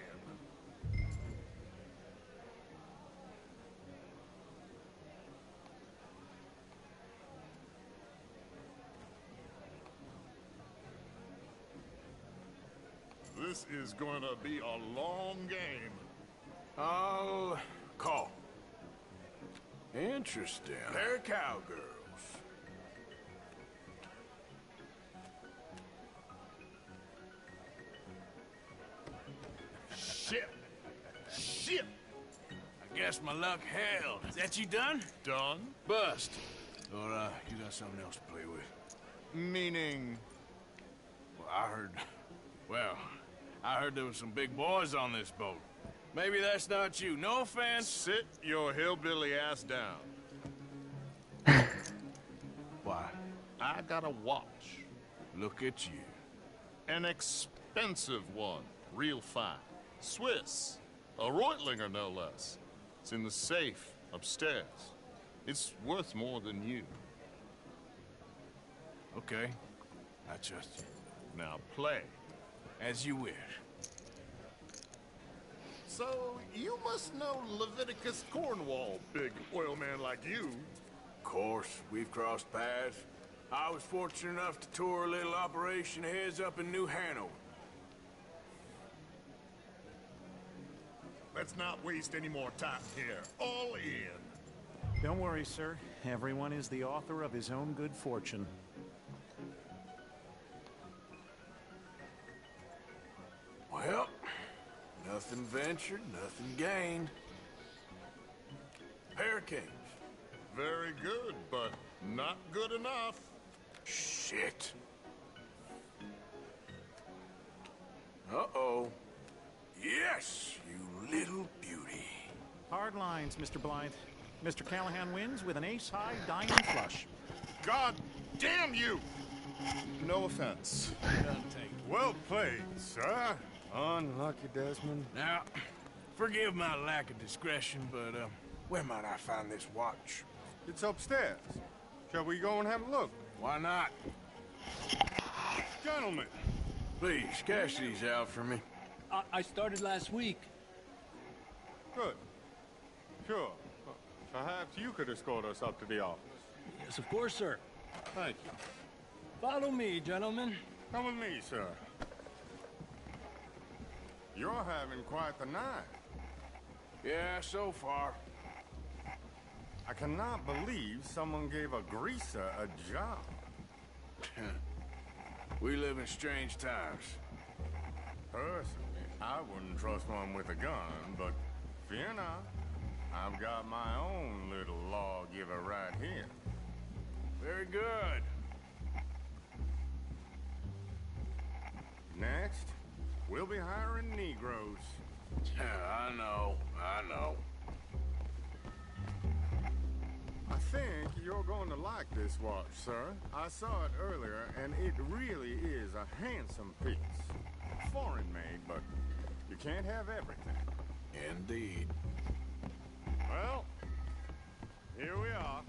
[SPEAKER 2] This is gonna be a long game.
[SPEAKER 13] I'll call. Interesting. They're cowgirls.
[SPEAKER 2] Shit! Shit!
[SPEAKER 13] I guess my luck held. Is that you done?
[SPEAKER 2] Done?
[SPEAKER 13] Bust. Or, you got something else to play with?
[SPEAKER 2] Meaning...
[SPEAKER 13] Well, I heard there was some big boys on this boat. Maybe that's not you. No offense.
[SPEAKER 2] Sit your hillbilly ass down.
[SPEAKER 13] Why?
[SPEAKER 2] I got a watch.
[SPEAKER 13] Look at you.
[SPEAKER 2] An expensive one. Real fine. Swiss. A Reutlinger, no less. It's in the safe upstairs. It's worth more than you.
[SPEAKER 13] Okay. I trust you.
[SPEAKER 2] Now play.
[SPEAKER 13] As you wish.
[SPEAKER 2] So, you must know Leviticus Cornwall, big oil man like you.
[SPEAKER 13] Of course, we've crossed paths. I was fortunate enough to tour a little operation heads up in New Hanover.
[SPEAKER 2] Let's not waste any more time here. All in.
[SPEAKER 22] Don't worry, sir. Everyone is the author of his own good fortune.
[SPEAKER 13] Well, nothing ventured, nothing gained. Pair of kings.
[SPEAKER 2] Very good, but not good enough.
[SPEAKER 13] Shit. Uh-oh. Yes, you little beauty.
[SPEAKER 22] Hard lines, Mr. Blythe. Mr. Callahan wins with an ace-high diamond flush.
[SPEAKER 2] God damn you! No offense.
[SPEAKER 13] Well played, sir. Unlucky, Desmond. Now, forgive my lack of discretion, but, where might I find this watch?
[SPEAKER 1] It's upstairs. Shall we go and have a look?
[SPEAKER 13] Why not?
[SPEAKER 1] Gentlemen.
[SPEAKER 13] Please, cash these out for me.
[SPEAKER 3] I started last week.
[SPEAKER 1] Good. Sure. Perhaps you could escort us up to the office.
[SPEAKER 3] Yes, of course, sir.
[SPEAKER 1] Thank you.
[SPEAKER 3] Follow me, gentlemen.
[SPEAKER 1] Come with me, sir. You're having quite the night.
[SPEAKER 13] Yeah, so far.
[SPEAKER 1] I cannot believe someone gave a greaser a job.
[SPEAKER 13] We live in strange times.
[SPEAKER 1] Personally, I wouldn't trust one with a gun, but fear not. I've got my own little lawgiver right here.
[SPEAKER 13] Very good.
[SPEAKER 1] Next, we'll be hiring Negroes.
[SPEAKER 13] I know.
[SPEAKER 1] I think you're going to like this watch, sir. I saw it earlier, and it really is a handsome piece. Foreign made, but you can't have everything.
[SPEAKER 13] Indeed.
[SPEAKER 1] Well, here we are.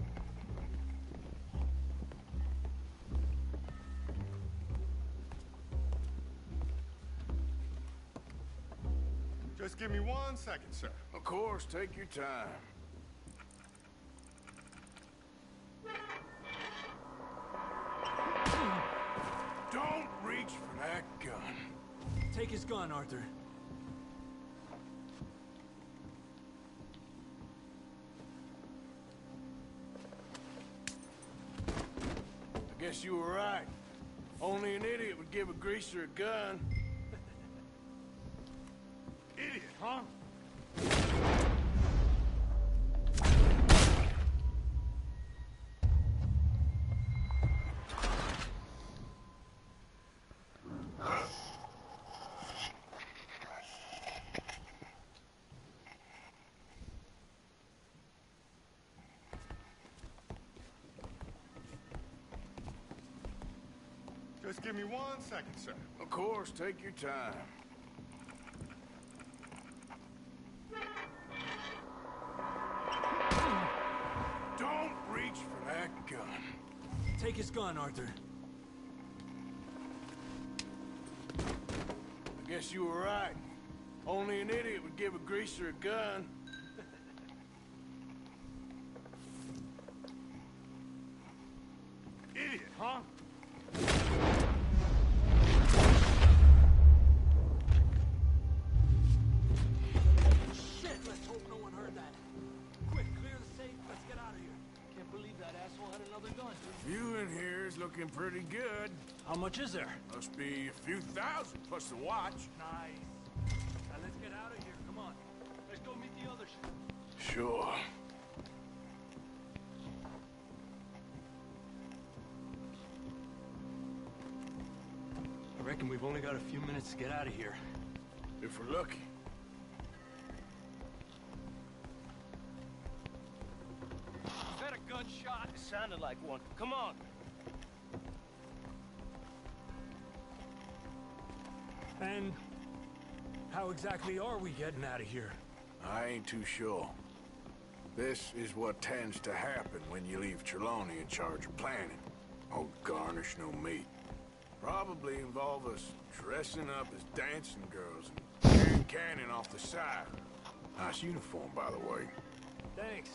[SPEAKER 1] Just give me 1 second, sir.
[SPEAKER 13] Of course, take your time. Don't reach for that gun.
[SPEAKER 3] Take his gun, Arthur.
[SPEAKER 13] I guess you were right. Only an idiot would give a greaser a gun.
[SPEAKER 1] Idiot, huh? Just give me 1 second, sir.
[SPEAKER 13] Of course, take your time. Don't reach for that gun.
[SPEAKER 3] Take his gun, Arthur.
[SPEAKER 13] I guess you were right. Only an idiot would give a greaser a gun.
[SPEAKER 1] Idiot, huh?
[SPEAKER 3] another gun.
[SPEAKER 13] View in here is looking pretty good.
[SPEAKER 3] How much is there?
[SPEAKER 13] Must be a few thousand plus the watch.
[SPEAKER 3] Nice. Now let's get out of here. Come on. Let's go meet the others.
[SPEAKER 13] Sure.
[SPEAKER 3] I reckon we've only got a few minutes to get out of here.
[SPEAKER 13] If we're lucky.
[SPEAKER 3] Is that a gunshot?
[SPEAKER 5] It sounded like one. Come on.
[SPEAKER 3] And how exactly are we getting out of here?
[SPEAKER 13] I ain't too sure. This is what tends to happen when you leave Trelawney in charge of planning. Oh, garnish no meat. Probably involve us dressing up as dancing girls and carrying cannon off the side. Nice uniform, by the way.
[SPEAKER 3] Thanks.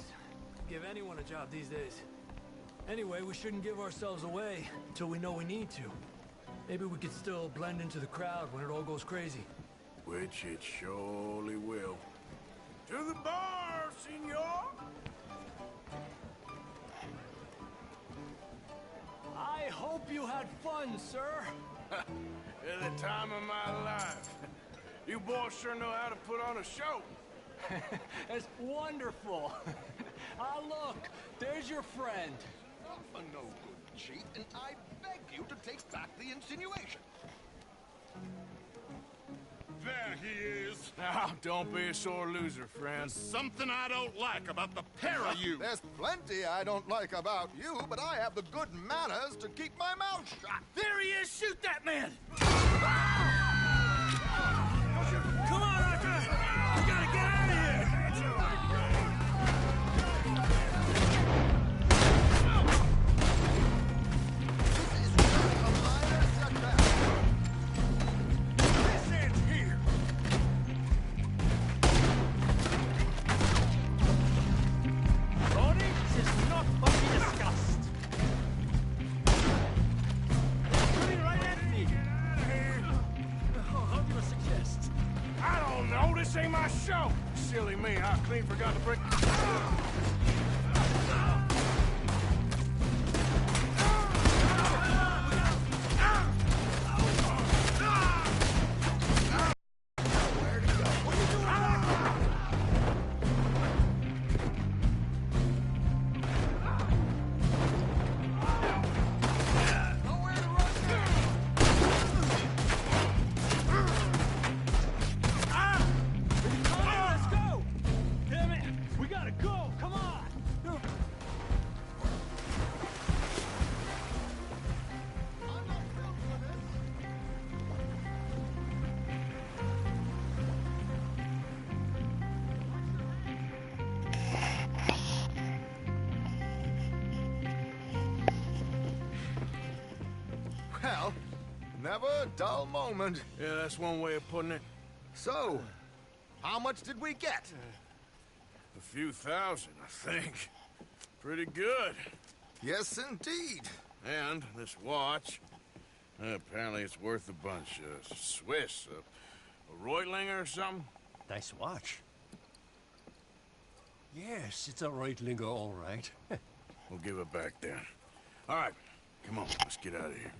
[SPEAKER 3] Give anyone a job these days. Anyway, we shouldn't give ourselves away until we know we need to. Maybe we could still blend into the crowd when it all goes crazy.
[SPEAKER 13] Which it surely will. To the bar, senor!
[SPEAKER 3] I hope you had fun, sir.
[SPEAKER 13] At the time of my life. You boys sure know how to put on a show.
[SPEAKER 3] That's wonderful. Ah, look, there's your friend.
[SPEAKER 20] A no-good cheat, and I beg you to take back the insinuation.
[SPEAKER 2] There he is.
[SPEAKER 13] Now, don't be a sore loser, friend.
[SPEAKER 2] There's something I don't like about the pair of you.
[SPEAKER 20] There's plenty I don't like about you, but I have the good manners to keep my mouth shut.
[SPEAKER 3] There he is! Shoot that man! Come on, Arthur! We gotta get out of here!
[SPEAKER 13] This ain't my show! Silly me, I clean forgot to bring...
[SPEAKER 20] Well, never a dull moment.
[SPEAKER 13] Yeah, that's one way of putting it.
[SPEAKER 20] So, how much did we get?
[SPEAKER 13] A few thousand, I think. Pretty good.
[SPEAKER 20] Yes, indeed.
[SPEAKER 13] And this watch, apparently it's worth a bunch. Swiss, a Reutlinger or something?
[SPEAKER 5] Nice watch. Yes, it's a Reutlinger, all right.
[SPEAKER 13] We'll give it back then. All right, come on, let's get out of here.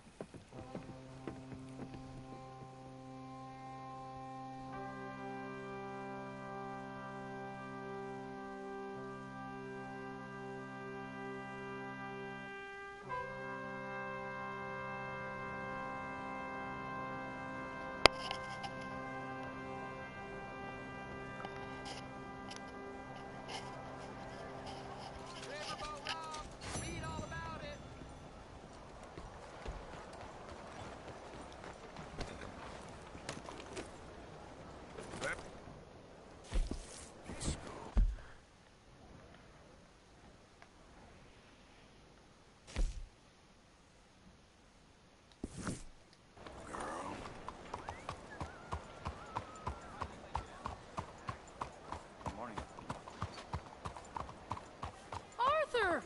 [SPEAKER 19] Arthur!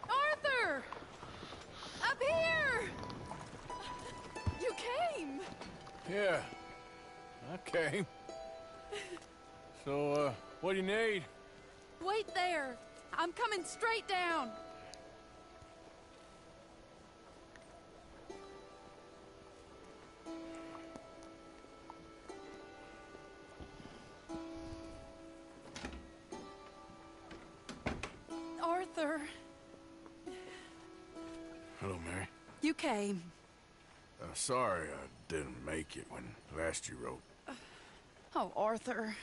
[SPEAKER 19] Arthur! Up here! You came!
[SPEAKER 13] Yeah, I came. So, what do you need?
[SPEAKER 19] Wait there! I'm coming straight down!
[SPEAKER 14] Arthur.
[SPEAKER 13] Hello, Mary.
[SPEAKER 14] You came.
[SPEAKER 13] Sorry I didn't make it when last you wrote.
[SPEAKER 14] Oh, Arthur.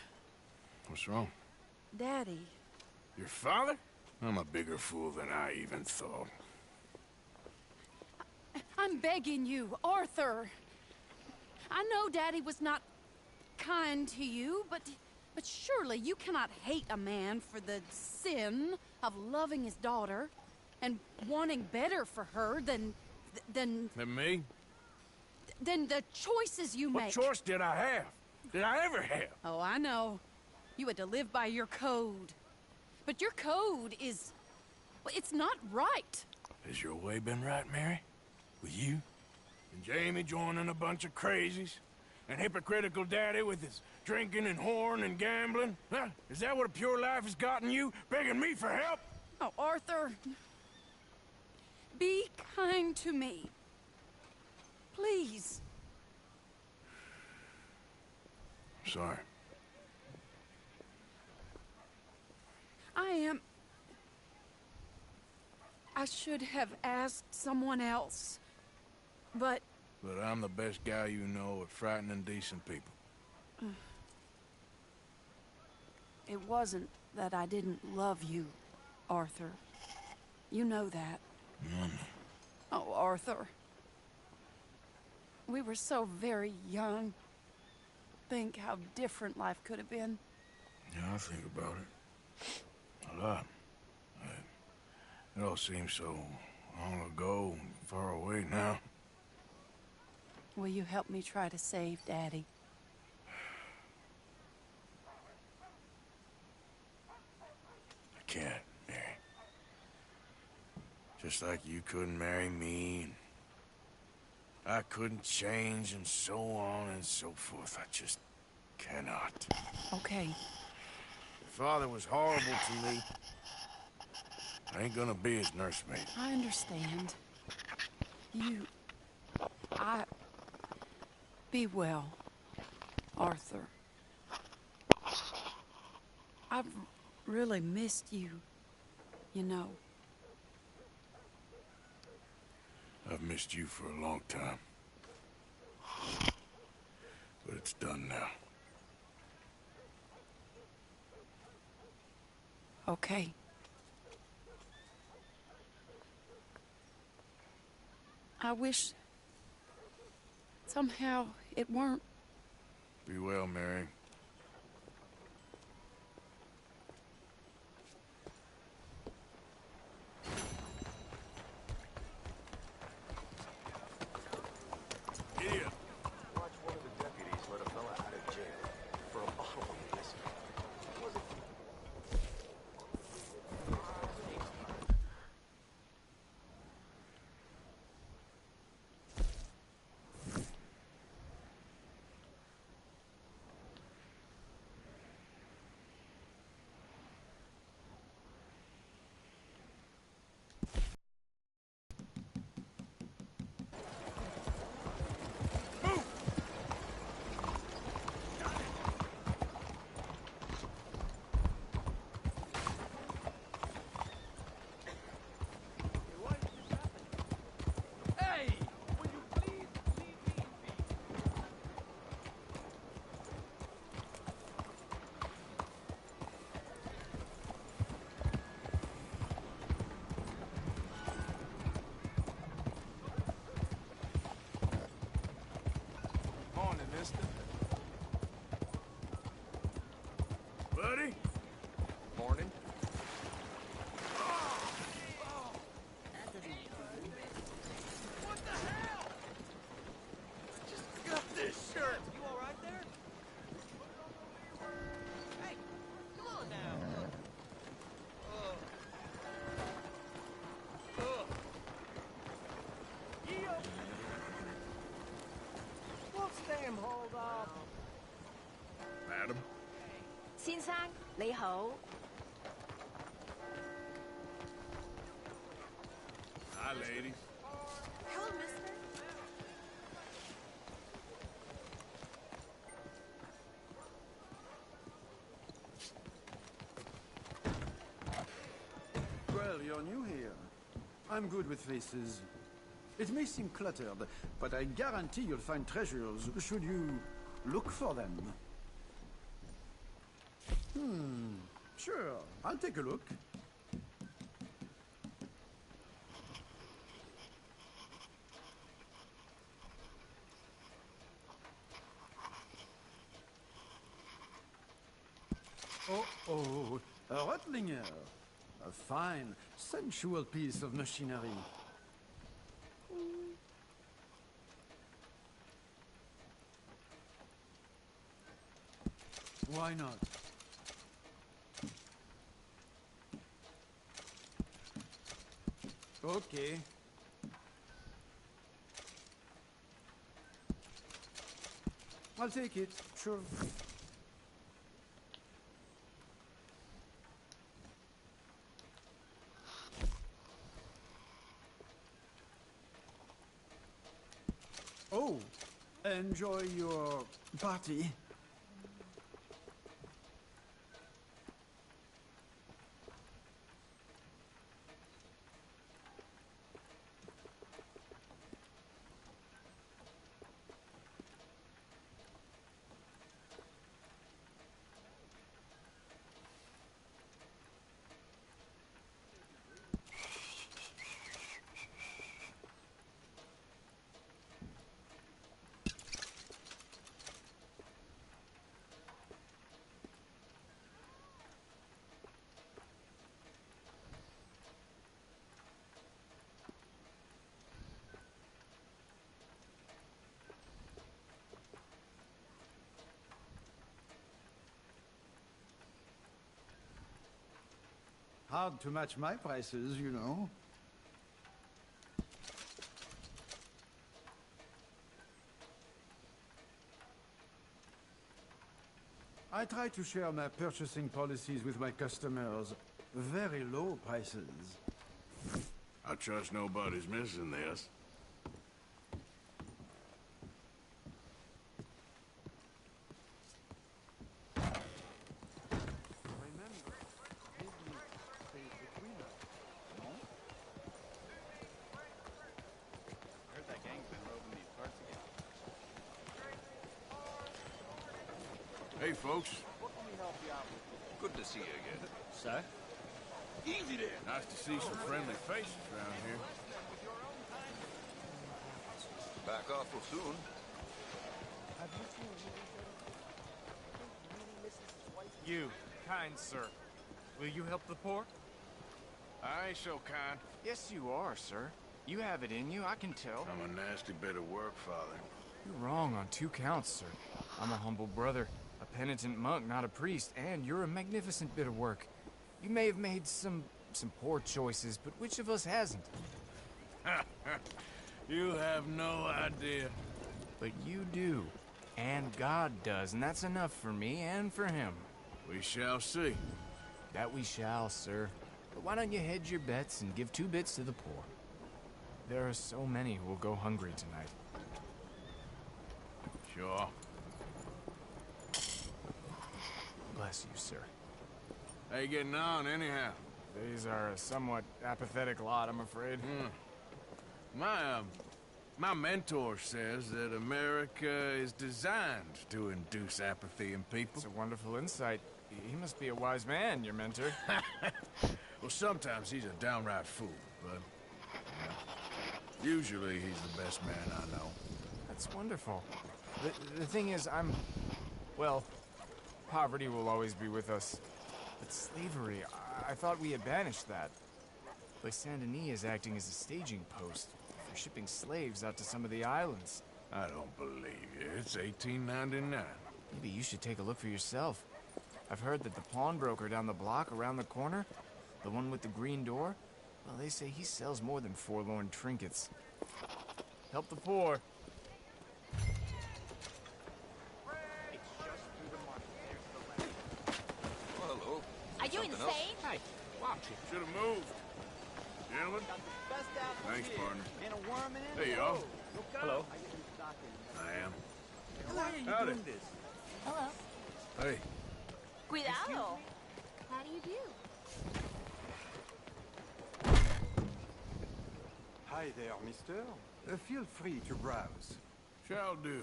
[SPEAKER 13] What's wrong?
[SPEAKER 14] Daddy.
[SPEAKER 13] Your father? I'm a bigger fool than I even thought.
[SPEAKER 14] I'm begging you, Arthur. I know Daddy was not kind to you, but surely you cannot hate a man for the sin of loving his daughter and wanting better for her than
[SPEAKER 13] Than me?
[SPEAKER 14] than the choices you make.
[SPEAKER 13] What choice did I have? Did I ever have?
[SPEAKER 14] Oh, I know. You had to live by your code. But your code is... well, it's not right.
[SPEAKER 13] Has your way been right, Mary? With you? And Jamie joining a bunch of crazies? And hypocritical daddy with his drinking and whoring and gambling? Huh? Is that what a pure life has gotten you? Begging me for help?
[SPEAKER 14] Oh, Arthur. Be kind to me. Please.
[SPEAKER 13] Sorry.
[SPEAKER 14] I should have asked someone else, but...
[SPEAKER 13] But I'm the best guy you know at frightening decent people.
[SPEAKER 14] It wasn't that I didn't love you, Arthur. You know that. Oh, Arthur. We were so very young. Think how different life could have been.
[SPEAKER 13] Yeah, I think about it. A lot. It all seems so long ago and far away now.
[SPEAKER 14] Will you help me try to save Daddy?
[SPEAKER 13] I can't, Mary. Just like you couldn't marry me, and I couldn't change, and so on and so forth. I just cannot.
[SPEAKER 14] Okay.
[SPEAKER 13] Your father was horrible to me. I ain't gonna be his nursemaid.
[SPEAKER 14] I understand. Be well, Arthur. I've really missed you, you know.
[SPEAKER 13] I've missed you for a long time. But it's done now.
[SPEAKER 14] Okay. I wish somehow it weren't.
[SPEAKER 13] Be well, Mary.
[SPEAKER 10] Idiot! Watch one of the deputies let a fella out of jail for a bottle of whiskey. Was it?
[SPEAKER 13] Buddy?
[SPEAKER 10] Morning.
[SPEAKER 15] What the hell? Just got this shirt. You all right there? Hey, come on now. What's damn hold up?
[SPEAKER 13] Madam?
[SPEAKER 12] 先生，你好。
[SPEAKER 13] Hi, ladies.
[SPEAKER 12] Hello, mister.
[SPEAKER 2] Well,
[SPEAKER 7] you're new here. I'm good with faces. It may seem cluttered, but I guarantee you'll find treasures should you look for them. Sure. I'll take a look. Oh, a Rotlinger. A fine, sensual piece of machinery. Why not? Okay. I'll take it, sure. Oh, enjoy your party. Hard to match my prices, you know. I try to share my purchasing policies with my customers. Very low prices.
[SPEAKER 13] I trust nobody's missing this. Hey, folks. Good to see you again.
[SPEAKER 9] Sir?
[SPEAKER 13] Easy there. Nice to see some friendly faces around here.
[SPEAKER 10] Back awful soon.
[SPEAKER 9] You, kind sir. Will you help the poor?
[SPEAKER 13] I ain't so kind.
[SPEAKER 9] Yes, you are, sir. You have it in you, I can tell.
[SPEAKER 13] I'm a nasty bit of work, Father.
[SPEAKER 9] You're wrong on 2 counts, sir. I'm a humble brother, a penitent monk, not a priest, and you're a magnificent bit of work. You may have made some poor choices, but which of us hasn't?
[SPEAKER 13] You have no idea.
[SPEAKER 9] But you do. And God does, and that's enough for me and for him.
[SPEAKER 13] We shall see.
[SPEAKER 9] That we shall, sir. But why don't you hedge your bets and give 2 bits to the poor? There are so many who will go hungry tonight.
[SPEAKER 13] Sure.
[SPEAKER 9] Bless you, sir.
[SPEAKER 13] How you getting on, anyhow?
[SPEAKER 9] These are a somewhat apathetic lot, I'm afraid.
[SPEAKER 13] My mentor says that America is designed to induce apathy in people.
[SPEAKER 9] It's a wonderful insight. He must be a wise man, your mentor.
[SPEAKER 13] Well, sometimes he's a downright fool, but usually he's the best man I know.
[SPEAKER 9] That's wonderful. The thing is, well, poverty will always be with us. But slavery, I thought we had banished that. But Saint Denis is acting as a staging post for shipping slaves out to some of the islands.
[SPEAKER 13] I don't believe you. It's 1899.
[SPEAKER 9] Maybe you should take a look for yourself. I've heard that the pawnbroker down the block around the corner, the one with the green door, well, they say he sells more than forlorn trinkets. Help the poor.
[SPEAKER 10] Hello.
[SPEAKER 12] Are you insane?
[SPEAKER 10] Hey, watch it.
[SPEAKER 13] Should have moved. Gentlemen? Thanks, partner. There you are.
[SPEAKER 9] Hello.
[SPEAKER 13] I am.
[SPEAKER 5] Why are you
[SPEAKER 13] Howdy.
[SPEAKER 5] doing this?
[SPEAKER 12] Hello.
[SPEAKER 13] Hey.
[SPEAKER 12] Cuidado. How do you do?
[SPEAKER 7] Hi there, mister. Feel free to browse.
[SPEAKER 13] Shall do.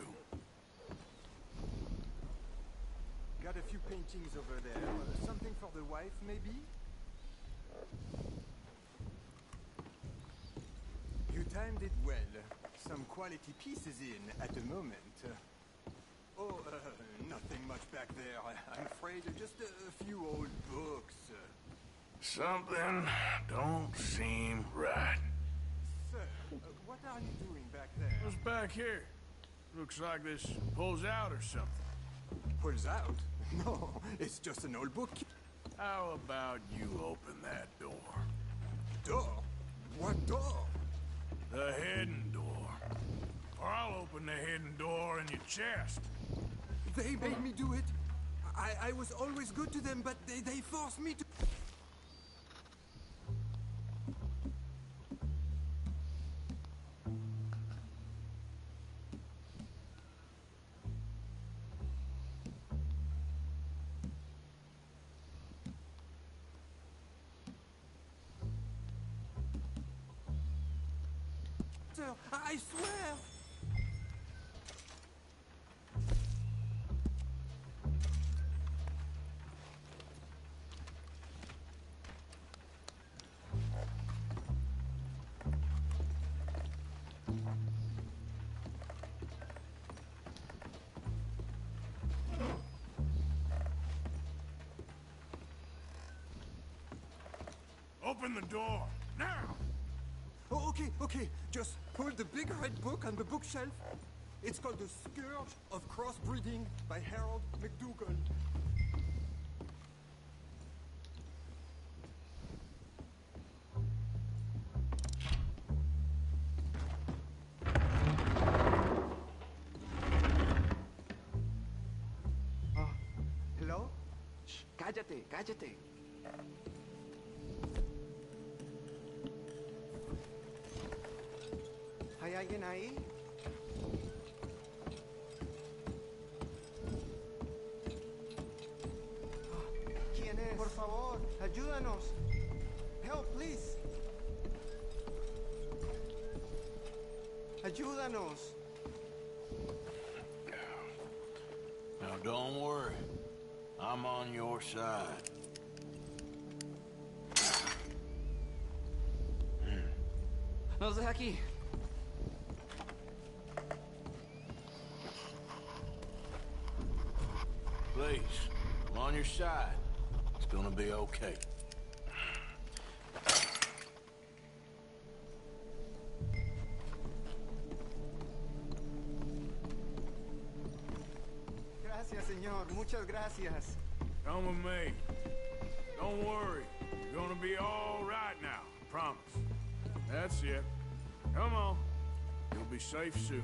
[SPEAKER 7] Got a few paintings over there. Something for the wife, maybe? You timed it well. Some quality pieces in at the moment. Nothing much back there. I'm afraid just a few old books.
[SPEAKER 13] Something don't seem right.
[SPEAKER 7] Sir, what are you doing back there?
[SPEAKER 13] What's back here? Looks like this pulls out or something.
[SPEAKER 7] Pulls out? No, it's just an old book.
[SPEAKER 13] How about you open that door?
[SPEAKER 7] Door? What door?
[SPEAKER 13] The hidden door. Or I'll open the hidden door in your chest.
[SPEAKER 7] They made me do it. I was always good to them, but they forced me to... Sir, I swear!
[SPEAKER 13] Open the door, now!
[SPEAKER 7] Oh, okay. Just pull the big red book on the bookshelf. It's called The Scourge of Crossbreeding by Harold McDougall. Hello?
[SPEAKER 16] Shh, cállate. ¿Hay alguien ahí? ¿Quién es? Por favor, ayúdanos. Help, please. Ayúdanos.
[SPEAKER 13] Now don't worry. I'm on your side.
[SPEAKER 16] Nos deja aquí.
[SPEAKER 13] Please, I'm on your side. It's gonna be okay.
[SPEAKER 16] Gracias, señor. Muchas gracias.
[SPEAKER 13] Come with me. Don't worry. You're gonna be all right now. Promise. That's it. Come on. You'll be safe soon.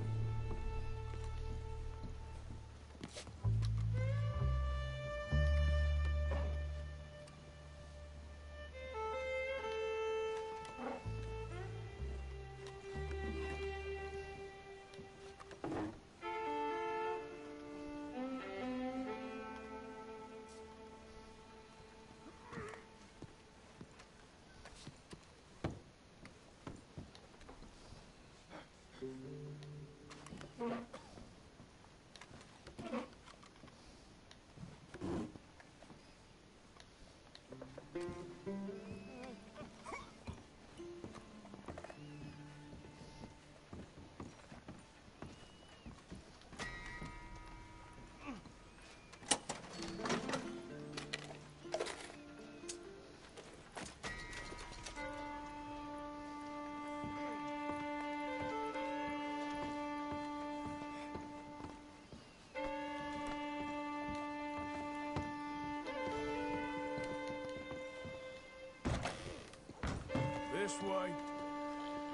[SPEAKER 13] This way.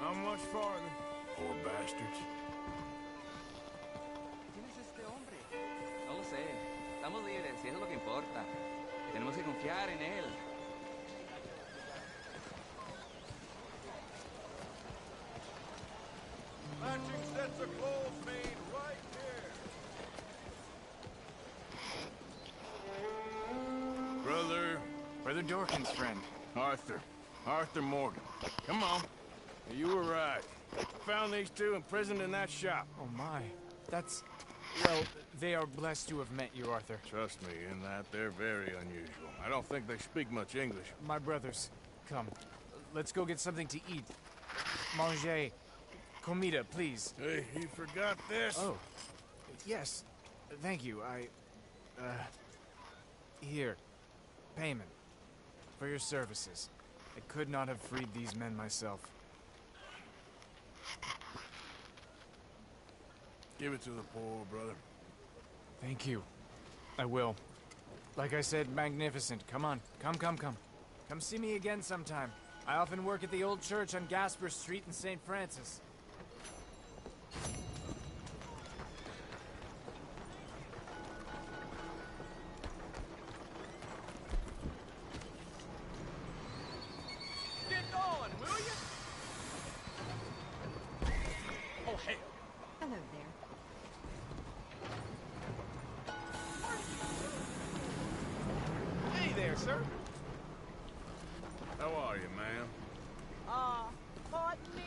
[SPEAKER 13] Not much farther. Poor bastards.
[SPEAKER 16] ¿Quién es este hombre? No lo sé. Estamos libres y eso es lo que importa. Tenemos que confiar en él.
[SPEAKER 2] Matching sets of clothes made right here.
[SPEAKER 9] Brother Dorkin's friend, Arthur. Arthur Morgan. Come on. You were right.
[SPEAKER 13] found these two imprisoned in that shop.
[SPEAKER 9] Oh my. That's... Well, they are blessed to have met you, Arthur.
[SPEAKER 13] Trust me, in that they're very unusual. I don't think they speak much English.
[SPEAKER 9] My brothers, come. Let's go get something to eat. Manger. Comida, please.
[SPEAKER 13] Hey, you forgot this?
[SPEAKER 9] Oh. Yes. Thank you. Here. Payment. For your services. I could not have freed these men myself.
[SPEAKER 13] Give it to the poor, brother.
[SPEAKER 9] Thank you. I will. Like I said, magnificent. Come on. Come. Come see me again sometime. I often work at the old church on Gasper Street in St. Francis.
[SPEAKER 15] Get going, will you? Oh, hell.
[SPEAKER 12] Hello there.
[SPEAKER 15] Hey there, sir.
[SPEAKER 13] How are you, ma'am?
[SPEAKER 12] Pardon me?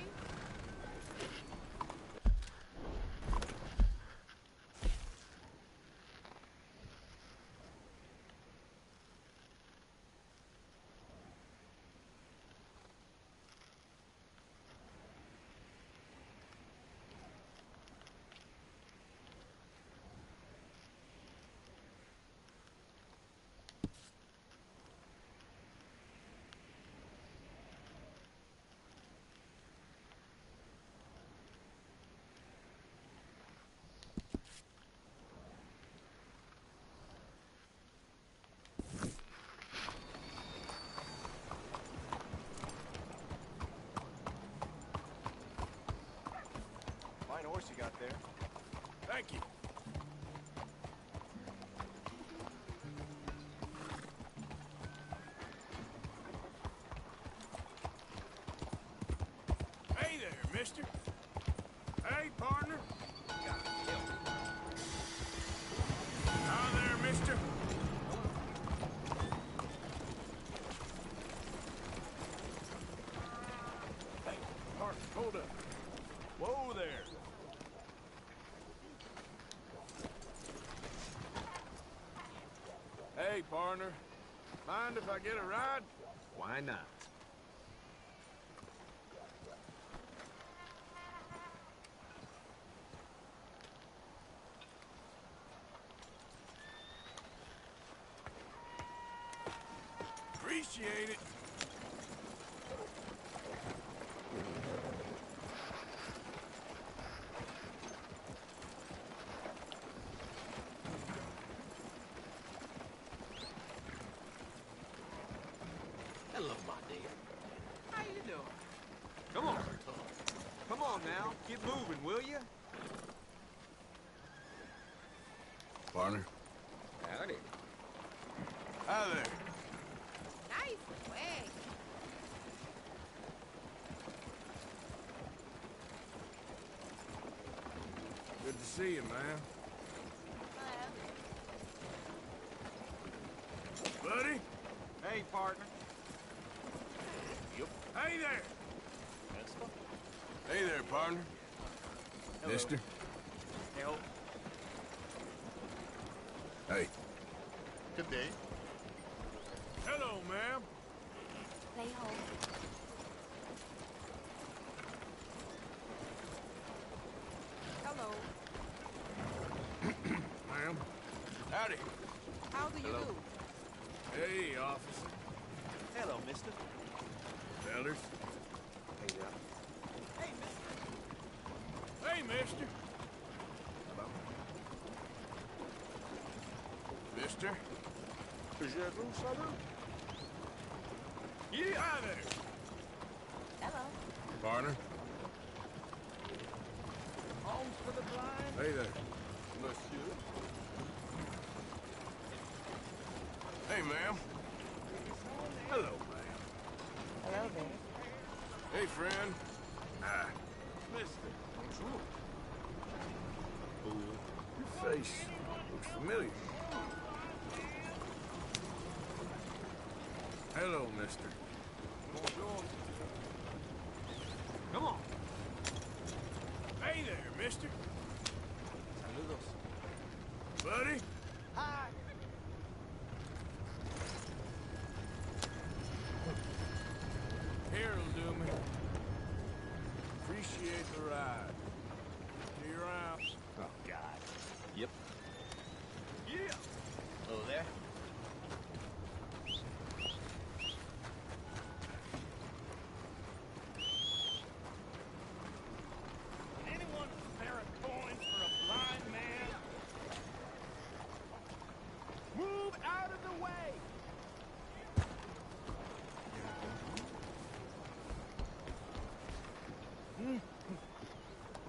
[SPEAKER 10] Fine horse you got there.
[SPEAKER 13] Thank you. Hey there, mister. Hey, partner. Hi there, mister. Hey, partner, hold up. Whoa there. Hey, partner. Mind if I get a ride?
[SPEAKER 10] Why not?
[SPEAKER 13] Appreciate it.
[SPEAKER 15] Hello, my dear.
[SPEAKER 16] How you doing? Come on. Come on now. Get moving, will you?
[SPEAKER 13] Partner.
[SPEAKER 16] Howdy.
[SPEAKER 13] Hi there.
[SPEAKER 12] Nice way.
[SPEAKER 13] Good to see you, man. Buddy?
[SPEAKER 10] Hey, partner.
[SPEAKER 13] Hey there! Hey there, partner.
[SPEAKER 10] Hello.
[SPEAKER 13] Mister.
[SPEAKER 10] Help.
[SPEAKER 13] Hey.
[SPEAKER 1] Good day.
[SPEAKER 13] Hello, ma'am.
[SPEAKER 12] Lấy hôn. Hello.
[SPEAKER 13] Ma'am. Howdy.
[SPEAKER 12] How do you
[SPEAKER 13] Hello.
[SPEAKER 12] do?
[SPEAKER 13] Hey, officer.
[SPEAKER 10] Hello, mister.
[SPEAKER 13] Fellas.
[SPEAKER 10] Hey, now.
[SPEAKER 13] Hey, mister.
[SPEAKER 10] Hello.
[SPEAKER 13] Mister.
[SPEAKER 10] Je vous salue.
[SPEAKER 13] Yeah. Hi there.
[SPEAKER 12] Hello.
[SPEAKER 13] Partner.
[SPEAKER 15] Homes for the blind.
[SPEAKER 13] Hey there. Monsieur. Hey, ma'am. Hello, ma'am.
[SPEAKER 12] Hello there.
[SPEAKER 13] Hey, friend. Ah, mister.
[SPEAKER 10] Bonjour.
[SPEAKER 13] Your face looks familiar. Hello, mister.
[SPEAKER 15] Bonjour.
[SPEAKER 16] Come on.
[SPEAKER 13] mister?
[SPEAKER 16] Saludos.
[SPEAKER 13] Buddy?
[SPEAKER 15] Hi.
[SPEAKER 13] Here'll do me. Appreciate the ride. See you around.
[SPEAKER 10] Oh, God. Yep.
[SPEAKER 13] Yeah.
[SPEAKER 10] Hello there.
[SPEAKER 15] Anyone spare a coin for a blind man? Move out of the way!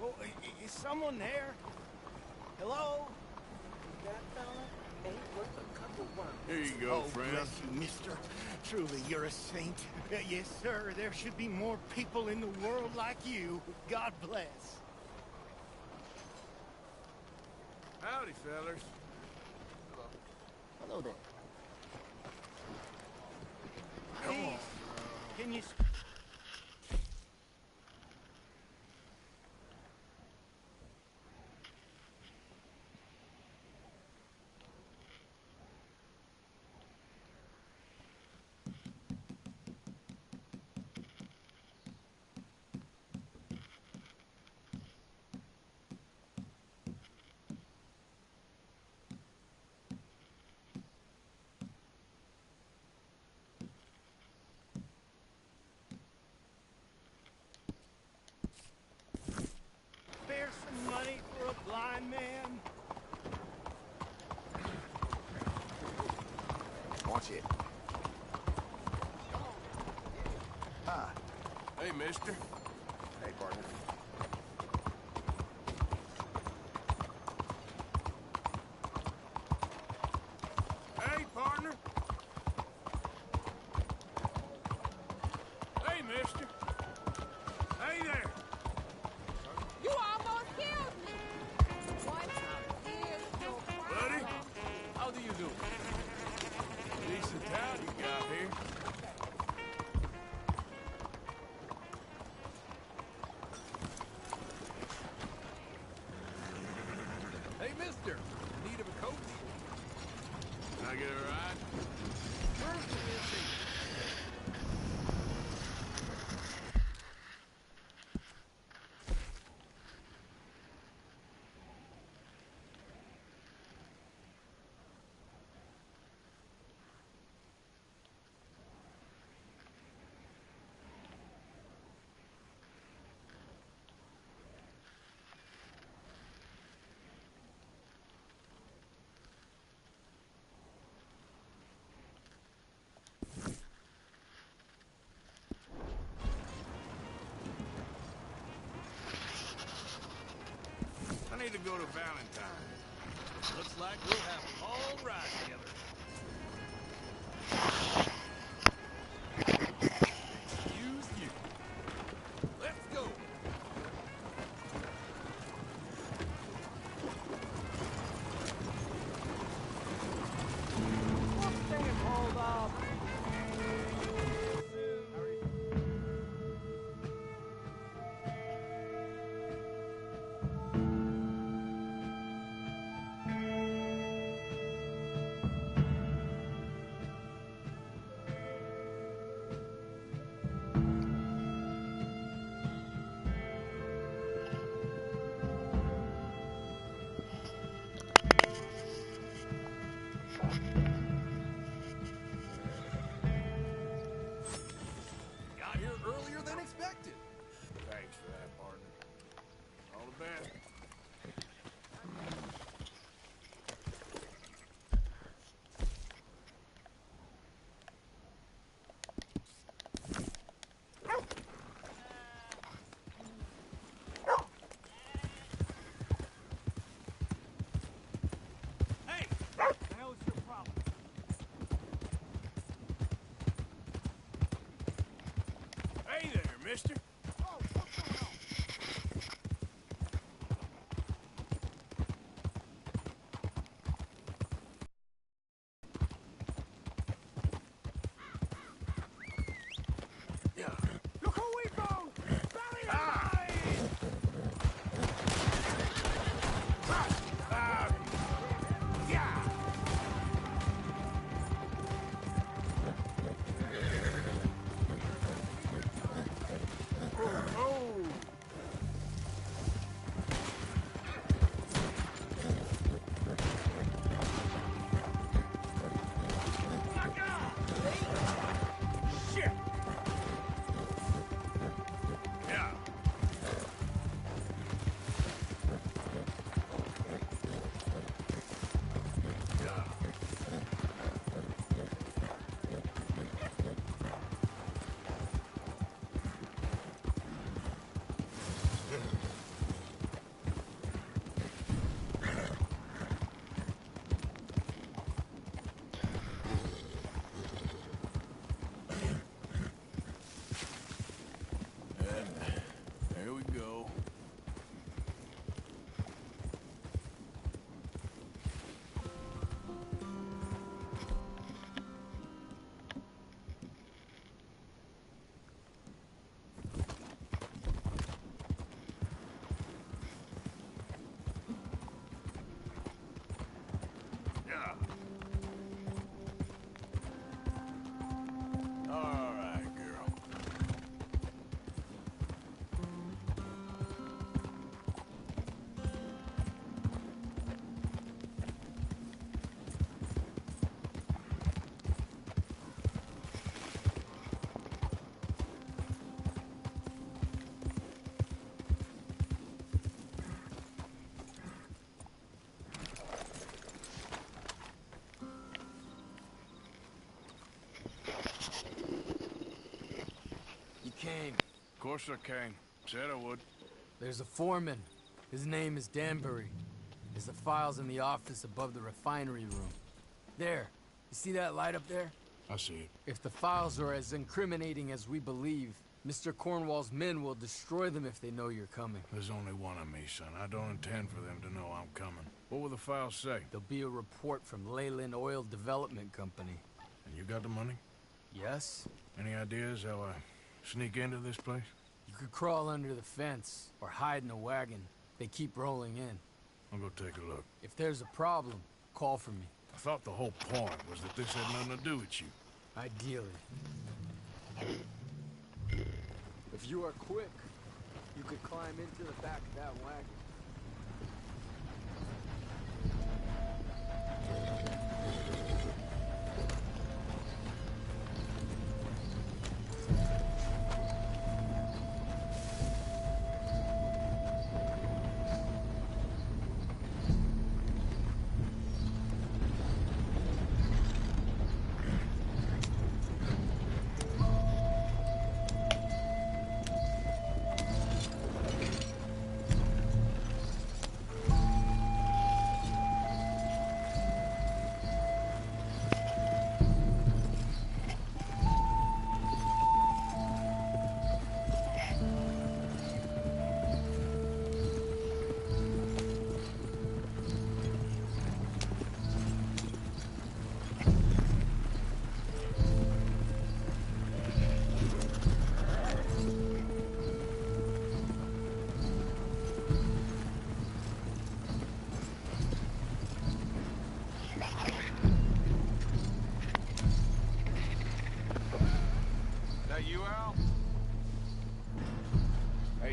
[SPEAKER 15] Oh, is someone there? Hello?
[SPEAKER 12] That fella ain't worth a couple ones.
[SPEAKER 13] Here you go,
[SPEAKER 15] Oh,
[SPEAKER 13] friend.
[SPEAKER 15] bless you, mister. Truly, you're a saint. Yes, sir. There should be more people in the world like you. God bless.
[SPEAKER 13] Howdy, fellers.
[SPEAKER 15] Hello there.
[SPEAKER 13] Come on.
[SPEAKER 15] Can you... spare some money for a blind man?
[SPEAKER 2] Watch it. Hi.
[SPEAKER 13] Hey, mister.
[SPEAKER 2] Hey, partner.
[SPEAKER 13] Hey, partner. Hey, mister. Hey there.
[SPEAKER 12] You almost killed me! What is your
[SPEAKER 13] Buddy?
[SPEAKER 12] problem?
[SPEAKER 13] How do you do? Decent town you got here.
[SPEAKER 3] Hey, mister. Need of a coat?
[SPEAKER 13] Can I get a ride?
[SPEAKER 3] Where's the missing?
[SPEAKER 13] I need to go to Valentine.
[SPEAKER 3] Looks like we'll have a long ride together. Excuse you. Let's go.
[SPEAKER 15] Hold up.
[SPEAKER 3] Got here earlier than expected.
[SPEAKER 13] Thanks for that, partner. All the best.
[SPEAKER 15] Hey! What the hell is your problem?
[SPEAKER 13] Hey there, mister.
[SPEAKER 15] Oh, what's going on? Look who we found! Barry!
[SPEAKER 4] came.
[SPEAKER 13] Of course I came. Said I would.
[SPEAKER 4] There's a foreman. His name is Danbury. There's the files in the office above the refinery room. There. You see that light up there?
[SPEAKER 13] I see it.
[SPEAKER 4] If the files are as incriminating as we believe, Mr. Cornwall's men will destroy them if they know you're coming.
[SPEAKER 13] There's only one of me, son. I don't intend for them to know I'm coming. What will the files say?
[SPEAKER 4] There'll be a report from Leyland Oil Development Company.
[SPEAKER 13] And you got the money?
[SPEAKER 4] Yes.
[SPEAKER 13] Any ideas how I sneak into this place?
[SPEAKER 4] You could crawl under the fence or hide in a wagon. They keep rolling in.
[SPEAKER 13] I'll go take a look.
[SPEAKER 4] If there's a problem, call for me.
[SPEAKER 13] I thought the whole point was that this had nothing to do with you.
[SPEAKER 4] Ideally. If you are quick, you could climb into the back of that wagon.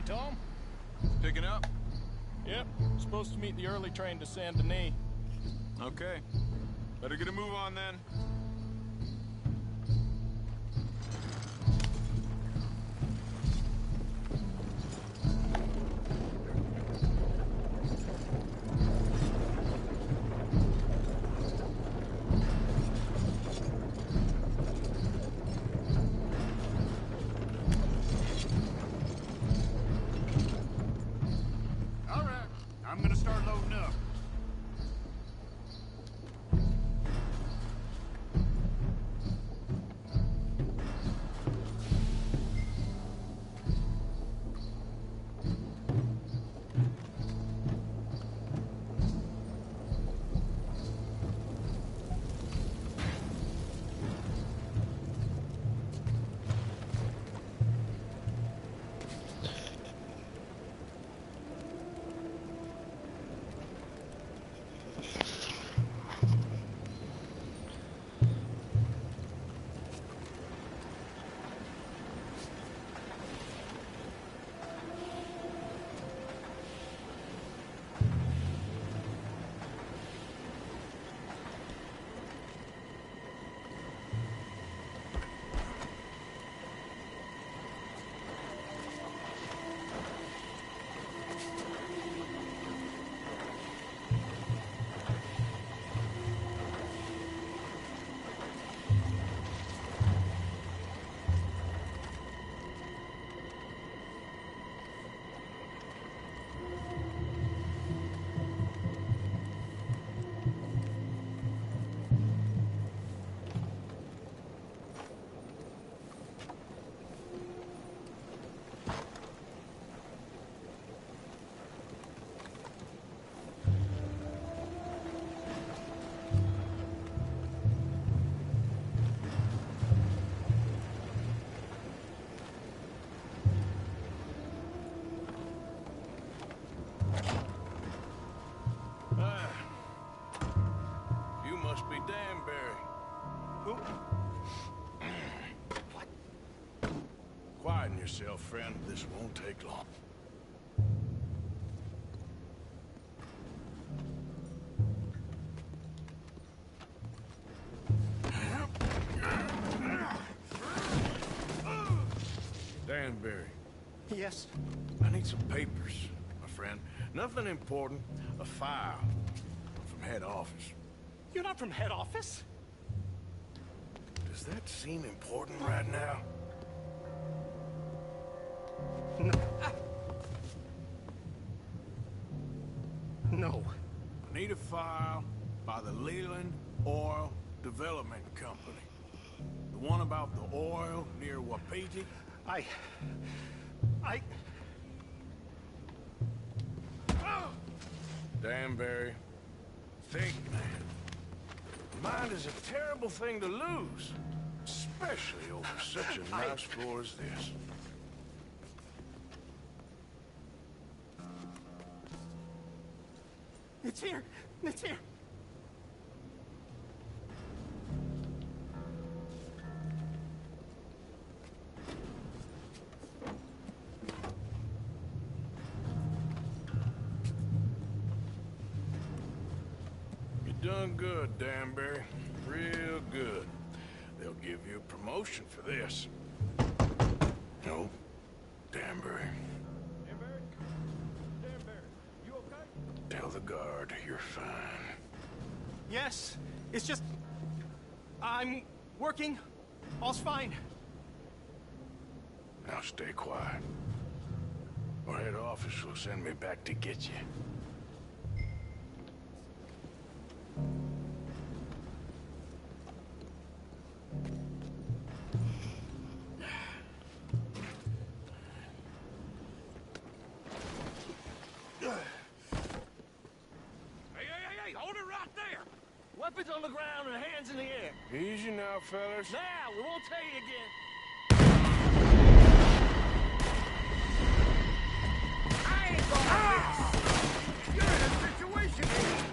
[SPEAKER 22] Tom?
[SPEAKER 17] Picking up?
[SPEAKER 22] Yep. Supposed to meet the early train to Saint Denis.
[SPEAKER 17] Okay. Better get a move on then.
[SPEAKER 22] I'm gonna start loading up.
[SPEAKER 13] You must be Danbury.
[SPEAKER 22] Who?
[SPEAKER 13] What? Quieten yourself, friend. This won't take long. Danbury.
[SPEAKER 15] Yes?
[SPEAKER 13] I need some papers, my friend. Nothing important. A file from head office.
[SPEAKER 15] You're not from head office?
[SPEAKER 13] Does that seem important right now?
[SPEAKER 15] No.
[SPEAKER 13] I need a file by the Leland Oil Development Company. The one about the oil near Wapiti?
[SPEAKER 15] I...
[SPEAKER 13] Danbury, think, man. Mind is a terrible thing to lose, especially over such a nice floor as this.
[SPEAKER 15] It's here! It's here!
[SPEAKER 13] You done good, Danbury. Real good. They'll give you a promotion for this. No, Danbury.
[SPEAKER 3] Danbury? Danbury, you okay?
[SPEAKER 13] Tell the guard you're fine.
[SPEAKER 15] Yes, it's just... I'm working. All's fine.
[SPEAKER 13] Now stay quiet. Or head office will send me back to get you.
[SPEAKER 21] Hey, hold it right there! Weapons on the ground and hands in the air.
[SPEAKER 13] Easy now, fellas.
[SPEAKER 21] Now, we won't tell you again.
[SPEAKER 2] I ain't going You're in a situation here.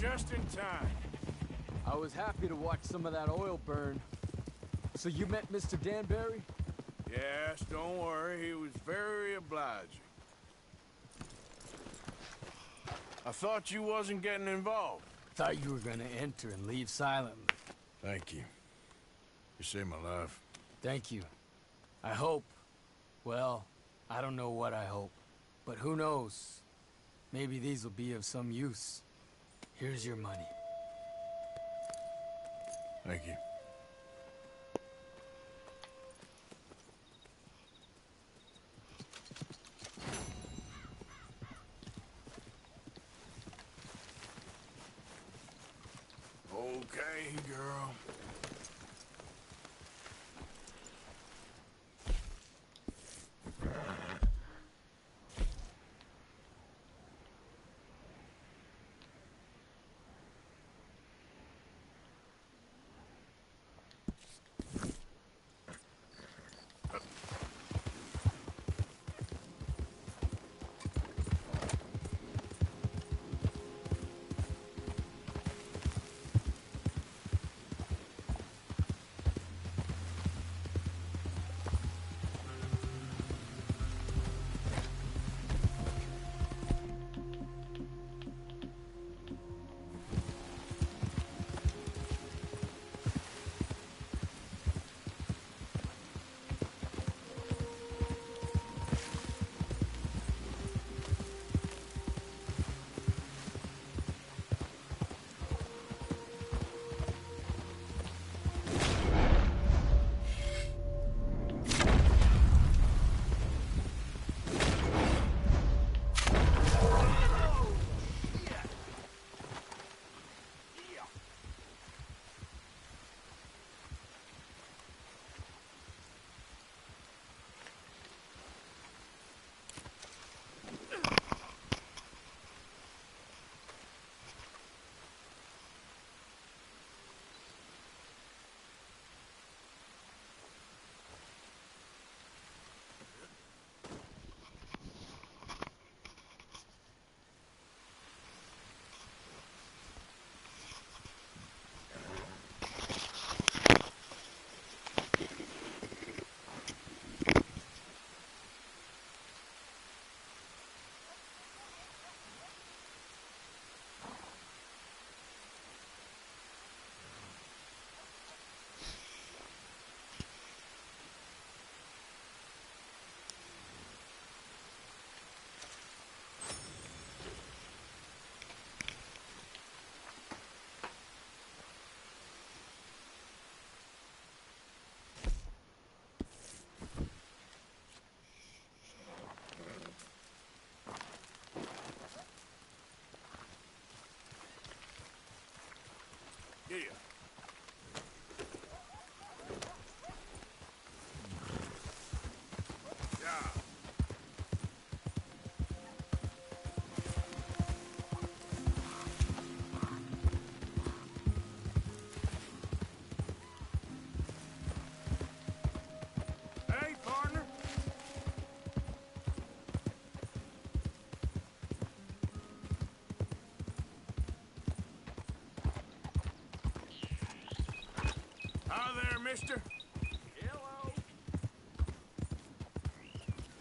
[SPEAKER 9] just in time.
[SPEAKER 4] I was happy to watch some of that oil burn. So you met Mr. Danbury?
[SPEAKER 13] Yes, don't worry. He was very obliging. I thought you wasn't getting involved.
[SPEAKER 4] Thought you were gonna enter and leave silently.
[SPEAKER 13] Thank you. You saved my life.
[SPEAKER 4] Thank you. I hope. Well, I don't know what I hope. But who knows? Maybe these will be of some use. Here's your money.
[SPEAKER 13] Thank you. Okay, girl. Yeah. Yeah. Hey, partner. Hi there, mister. Hello.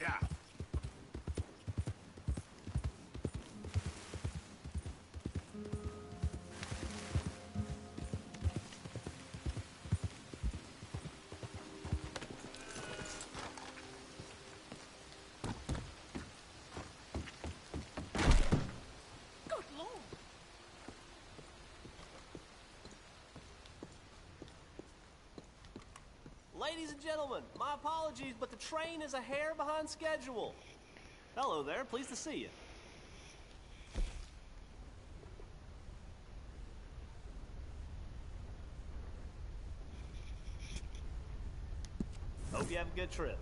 [SPEAKER 13] Yeah.
[SPEAKER 19] Good Lord.
[SPEAKER 6] Ladies and gentlemen, my apologies, but the train is a hair behind schedule. Hello there, pleased to see you. Hope you have a good trip.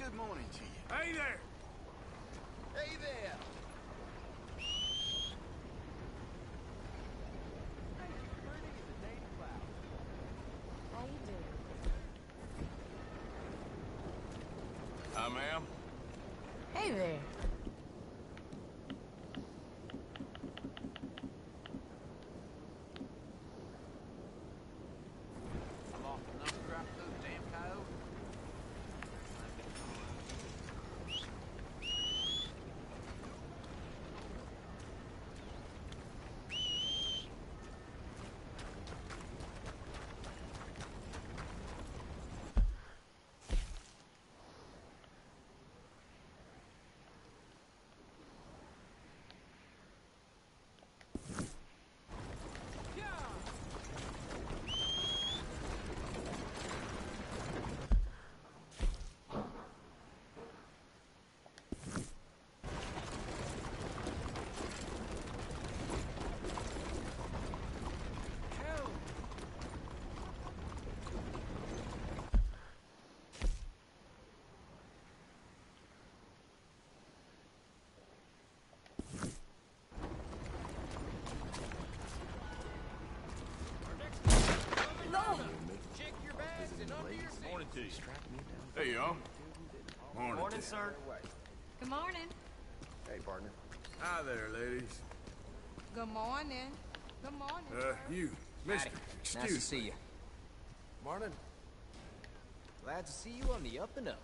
[SPEAKER 2] Good morning to you.
[SPEAKER 13] Hey there!
[SPEAKER 2] Hey there!
[SPEAKER 12] How you doing?
[SPEAKER 13] Hi, ma'am.
[SPEAKER 12] Hey there.
[SPEAKER 2] I'm off the number drop those damn coyotes.
[SPEAKER 13] Morning to you. Hey, y'all. Morning.
[SPEAKER 6] Sir.
[SPEAKER 8] Good morning.
[SPEAKER 20] Hey, partner.
[SPEAKER 13] Hi there, ladies.
[SPEAKER 8] Good morning. Good morning.
[SPEAKER 13] You, mister, excuse
[SPEAKER 11] Nice to see you.
[SPEAKER 20] Morning.
[SPEAKER 11] Glad to see you on the up and up.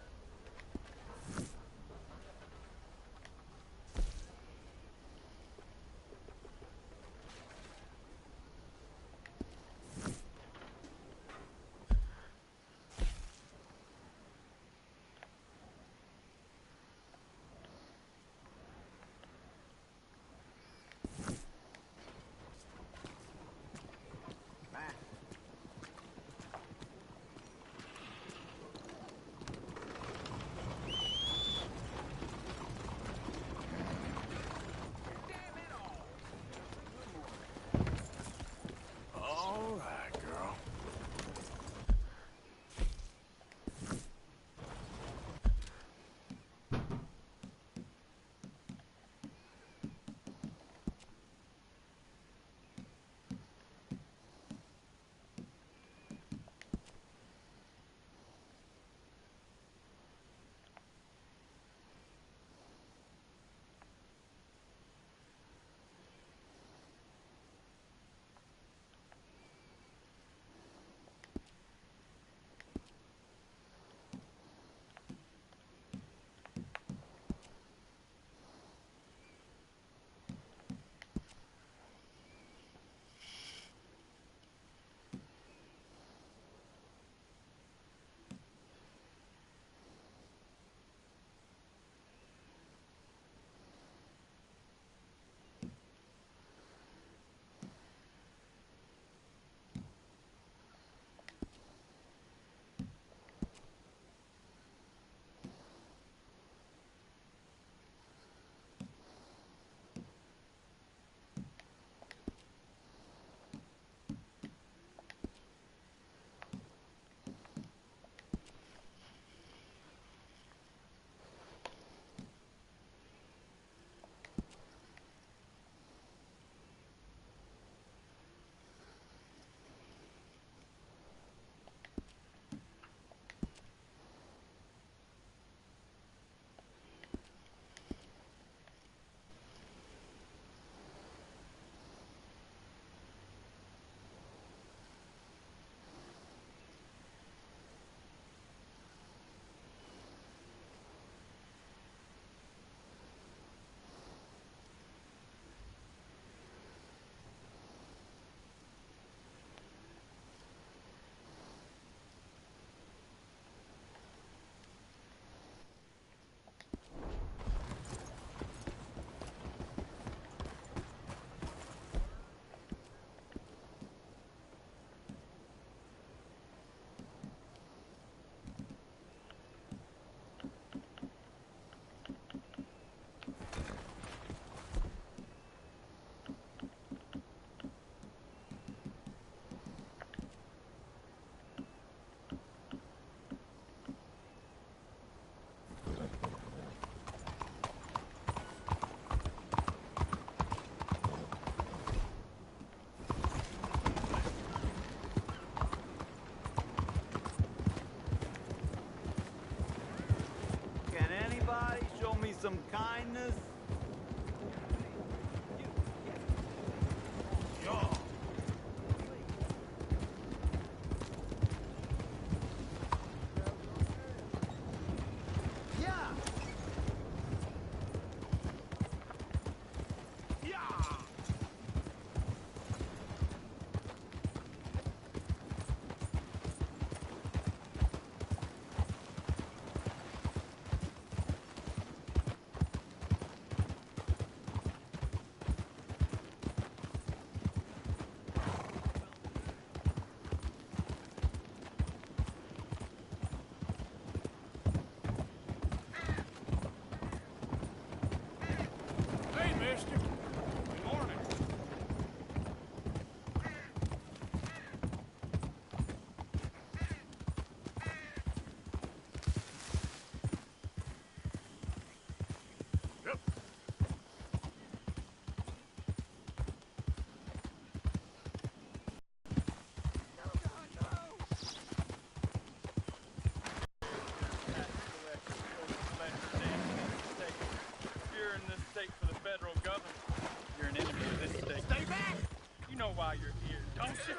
[SPEAKER 14] why you're here, don't you?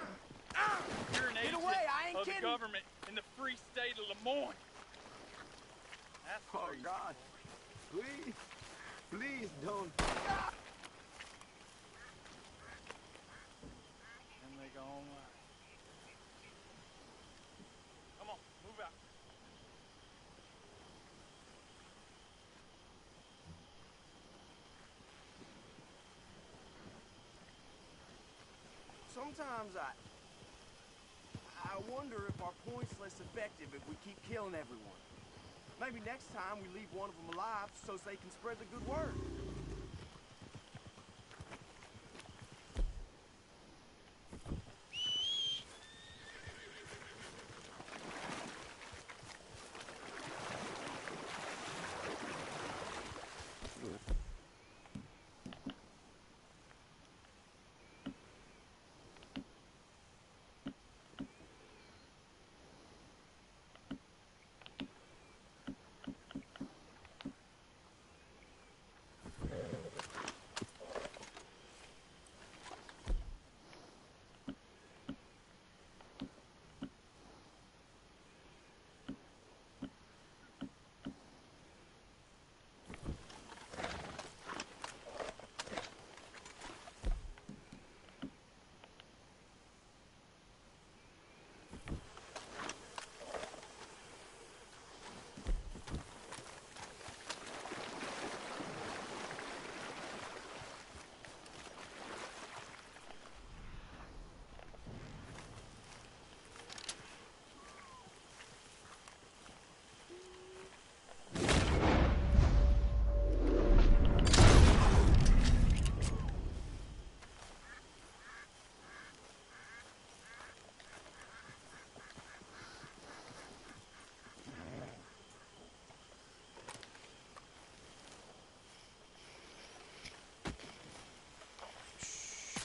[SPEAKER 14] You're an agent
[SPEAKER 11] away, I ain't
[SPEAKER 14] of
[SPEAKER 11] kidding.
[SPEAKER 14] the government in the free state of Lemoyne. That's
[SPEAKER 7] Oh,
[SPEAKER 14] what
[SPEAKER 7] God. Please. Please don't.
[SPEAKER 14] And they go online. Come on, move out.
[SPEAKER 11] Sometimes I wonder if our point's less effective if we keep killing everyone. Maybe next time we leave one of them alive so they can spread the good word.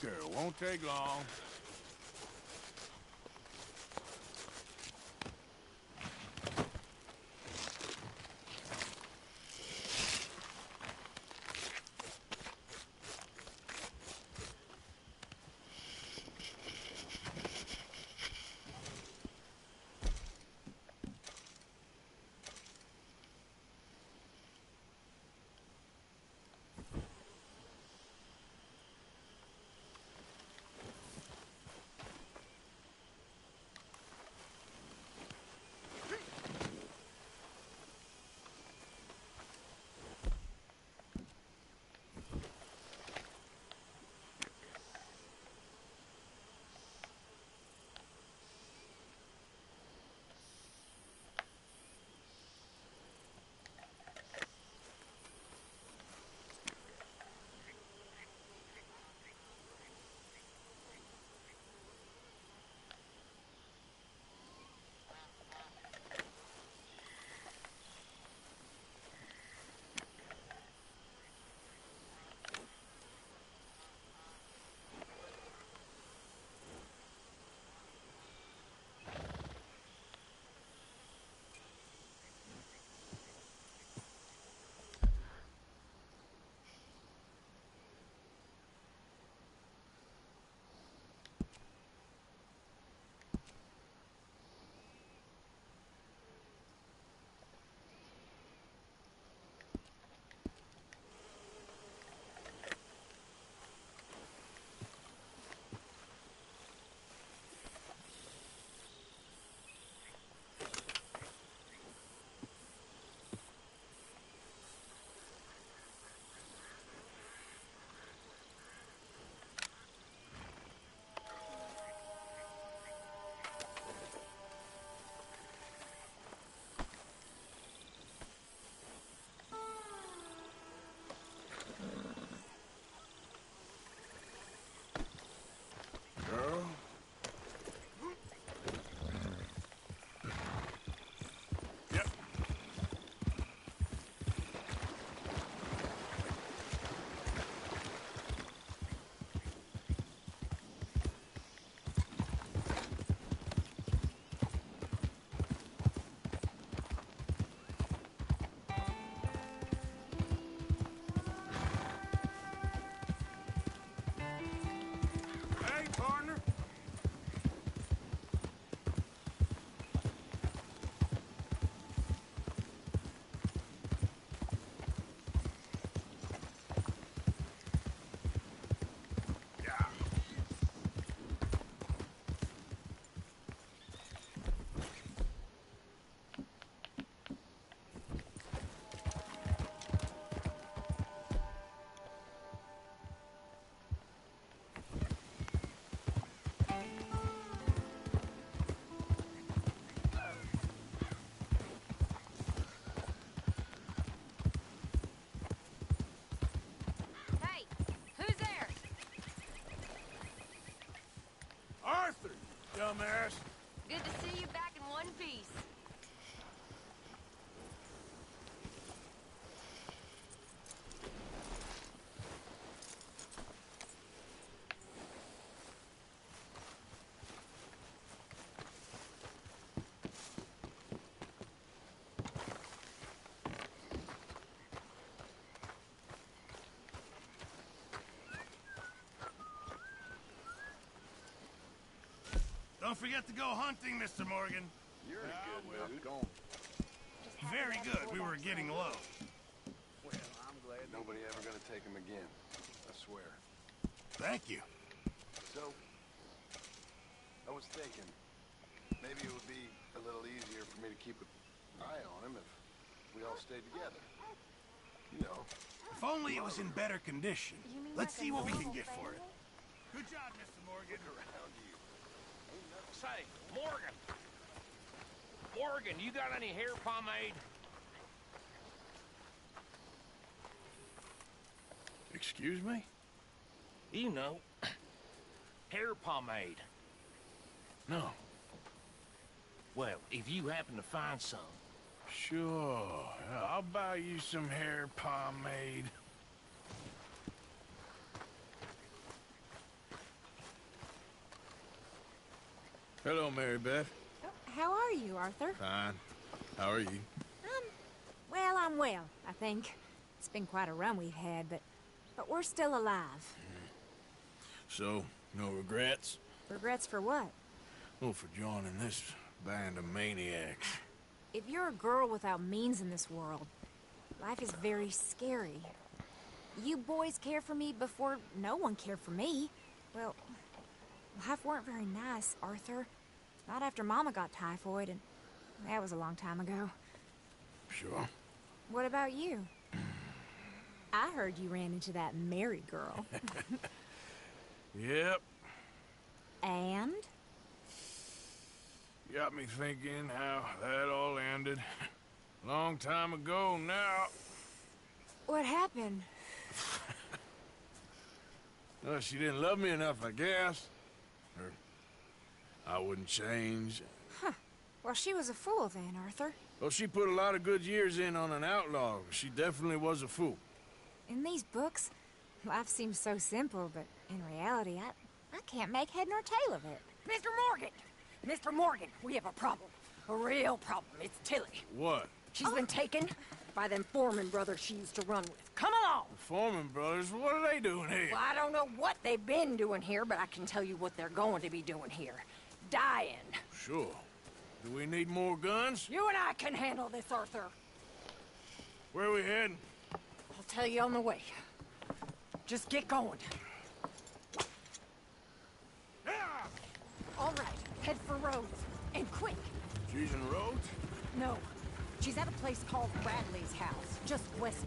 [SPEAKER 13] Girl, won't take long.
[SPEAKER 2] Maris.
[SPEAKER 5] Good to see you back in one piece.
[SPEAKER 15] Don't forget to go hunting, Mr. Morgan.
[SPEAKER 2] You're in a good mood.
[SPEAKER 15] Very good. We were getting low.
[SPEAKER 2] Well, I'm glad nobody ever gonna take him again. I swear.
[SPEAKER 15] Thank you.
[SPEAKER 2] So, I was thinking, maybe it would be a little easier for me to keep an eye on him if we all stayed together. You know.
[SPEAKER 15] If only it was in better condition. Let's see what we can get for it.
[SPEAKER 2] Good job, Mr. Morgan. Look around you.
[SPEAKER 18] Say, Morgan. Morgan, you got any hair pomade?
[SPEAKER 13] Excuse me?
[SPEAKER 18] You know, hair pomade.
[SPEAKER 13] No.
[SPEAKER 18] Well, if you happen to find some.
[SPEAKER 13] Sure. I'll buy you some hair pomade. Hello, Mary Beth.
[SPEAKER 23] Oh, how are you, Arthur?
[SPEAKER 13] Fine. How are you?
[SPEAKER 23] Well, I'm well, I think. It's been quite a run we've had, but we're still alive.
[SPEAKER 13] So, no regrets?
[SPEAKER 23] Regrets for what?
[SPEAKER 13] Well, for joining this band of maniacs.
[SPEAKER 23] If you're a girl without means in this world, life is very scary. You boys cared for me before no one cared for me. Well, life weren't very nice, Arthur. Not after Mama got typhoid, and that was a long time ago.
[SPEAKER 13] Sure.
[SPEAKER 23] What about you? I heard you ran into that Mary girl.
[SPEAKER 13] Yep.
[SPEAKER 23] And?
[SPEAKER 13] Got me thinking how that all ended. Long time ago now.
[SPEAKER 23] What happened?
[SPEAKER 13] Well, she didn't love me enough, I guess. Or I wouldn't change.
[SPEAKER 23] Huh. Well, she was a fool then, Arthur.
[SPEAKER 13] Well, she put a lot of good years in on an outlaw. She definitely was a fool.
[SPEAKER 23] In these books, life seems so simple, but in reality, I can't make head nor tail of it.
[SPEAKER 24] Mr. Morgan! Mr. Morgan, we have a problem. A real problem. It's Tilly.
[SPEAKER 13] What?
[SPEAKER 24] She's been taken by them Foreman brothers she used to run with. Come along!
[SPEAKER 13] The Foreman brothers? What are they doing here?
[SPEAKER 24] Well, I don't know what they've been doing here, but I can tell you what they're going to be doing here. Dying.
[SPEAKER 13] Sure. Do we need more guns?
[SPEAKER 24] You and I can handle this, Arthur.
[SPEAKER 13] Where are we heading?
[SPEAKER 24] I'll tell you on the way. Just get going. All right, head for Rhodes. And quick.
[SPEAKER 13] She's in Rhodes?
[SPEAKER 24] No. She's at a place called Bradley's house, just west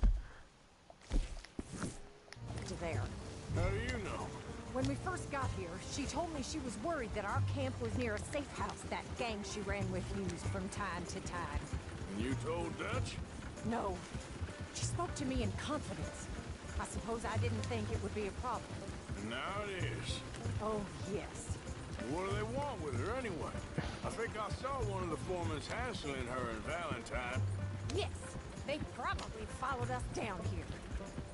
[SPEAKER 24] to there.
[SPEAKER 13] How do you know?
[SPEAKER 24] When we first got here, she told me she was worried that our camp was near a safe house that gang she ran with used from time to time.
[SPEAKER 13] And you told Dutch?
[SPEAKER 24] No. She spoke to me in confidence. I suppose I didn't think it would be a problem.
[SPEAKER 13] And now it is.
[SPEAKER 24] Oh, yes.
[SPEAKER 13] What do they want with her anyway? I think I saw one of the foremans hassling her and Valentine.
[SPEAKER 24] Yes, they probably followed us down here.